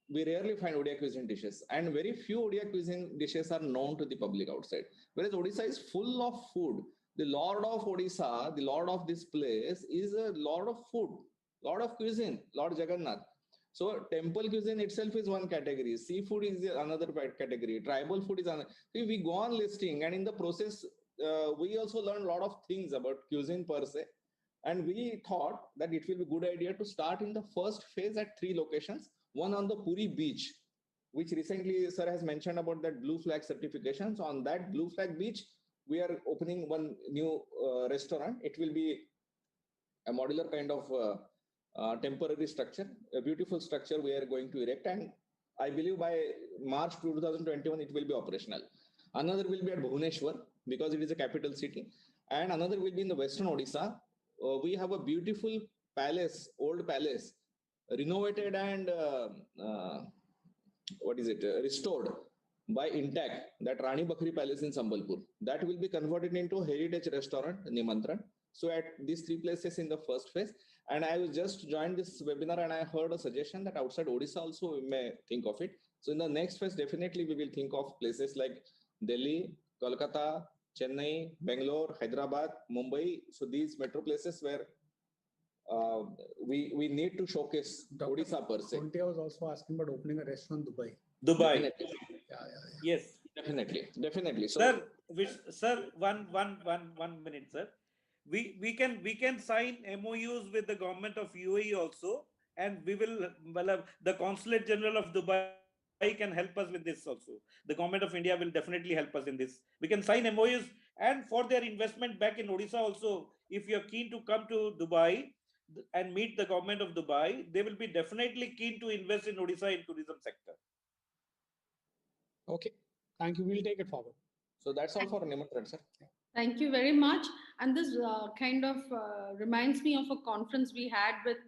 we rarely find Odia cuisine dishes, and very few Odia cuisine dishes are known to the public outside. Whereas Odisha is full of food. The Lord of Odisha, the Lord of this place, is a Lord of food, Lord of cuisine, Lord Jagannath. So temple cuisine itself is one category, seafood is another category, tribal food is another. We go on listing, and in the process, we also learn a lot of things about cuisine per se. And we thought that it will be a good idea to start in the first phase at 3 locations. One on the Puri beach, which recently sir has mentioned about that blue flag certification. So on that blue flag beach, we are opening one new restaurant. It will be a modular kind of temporary structure, a beautiful structure we are going to erect. And I believe by March 2021, it will be operational. Another will be at Bhubaneswar because it is a capital city. And another will be in the Western Odisha. We have a beautiful palace, old palace, renovated and restored by Intact, that Rani Bakri Palace in Sambalpur. That will be converted into a heritage restaurant, Nimantran. So at these 3 places in the first phase. And I was just joined this webinar and I heard a suggestion that outside Odisha also we may think of it. So in the next phase, definitely we will think of places like Delhi, Kolkata, Chennai, Bangalore, Hyderabad, Mumbai. So these metro places where we need to showcase Odisha per se. Conte was also asking about opening a restaurant in Dubai. Definitely. Yes. Definitely. So, sir, one minute, sir. We can sign MOUs with the government of UAE also, and we will. The Consulate General of Dubai can help us with this also. The government of India will definitely help us in this. We can sign MOUs, and for their investment back in Odisha also, if you're keen to come to Dubai and meet the government of Dubai, they will be definitely keen to invest in Odisha in tourism sector. Okay, thank you. We'll take it forward. So that's all for Nimantran, sir. Thank you very much. And this kind of reminds me of a conference we had with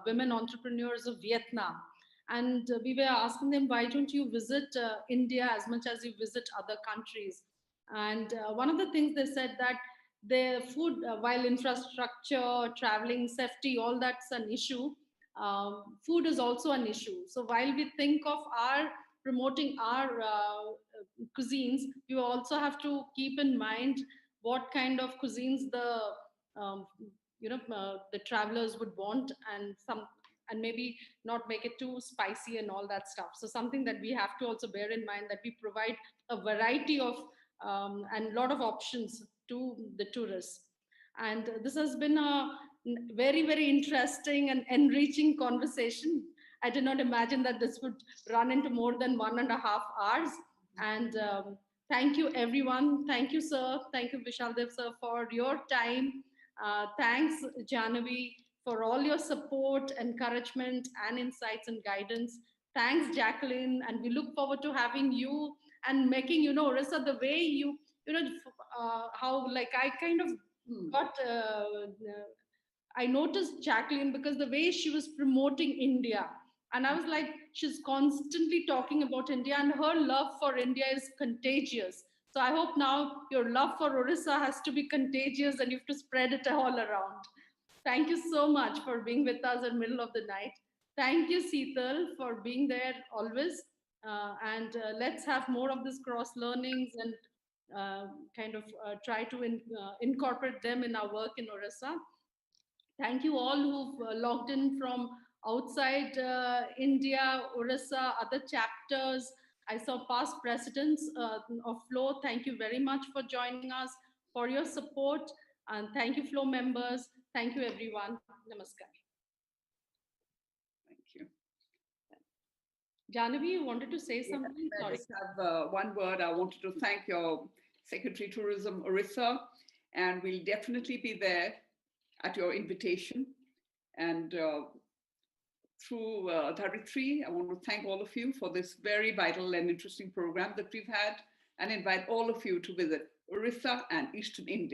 women entrepreneurs of Vietnam. And we were asking them, why don't you visit India as much as you visit other countries? And one of the things they said that their food, while infrastructure, traveling, safety, all that's an issue, food is also an issue. So while we think of promoting our cuisines, you also have to keep in mind what kind of cuisines the travelers would want, and maybe not make it too spicy and all that stuff. So something that we have to also bear in mind, that we provide a variety of and a lot of options to the tourists. And this has been a very, very interesting and enriching conversation. I did not imagine that this would run into more than 1.5 hours. And thank you, everyone. Thank you, sir. Thank you, Vishaldev, sir, for your time. Thanks, Jahnavi, for all your support, encouragement, and insights and guidance. Thanks, Jacqueline. And we look forward to having you and making, Orissa, the way you, how like I kind of got, I noticed Jacqueline because the way she was promoting India. And I was like, she's constantly talking about India, and her love for India is contagious. So I hope now your love for Orissa has to be contagious and you have to spread it all around. Thank you so much for being with us in the middle of the night. Thank you, Seetal, for being there always. Let's have more of this cross learnings and try to incorporate them in our work in Orissa. Thank you all who've logged in from outside India, Orissa, other chapters. I saw past presidents of FLOW. Thank you very much for joining us, for your support. And thank you, FLOW members. Thank you, everyone. Namaskar. Thank you. Jahnavi, you wanted to say something? I just have one word. I wanted to thank your Secretary Tourism, Orissa, and we'll definitely be there at your invitation. And through Dharitri, I want to thank all of you for this very vital and interesting program that we've had, and invite all of you to visit Orissa and Eastern India.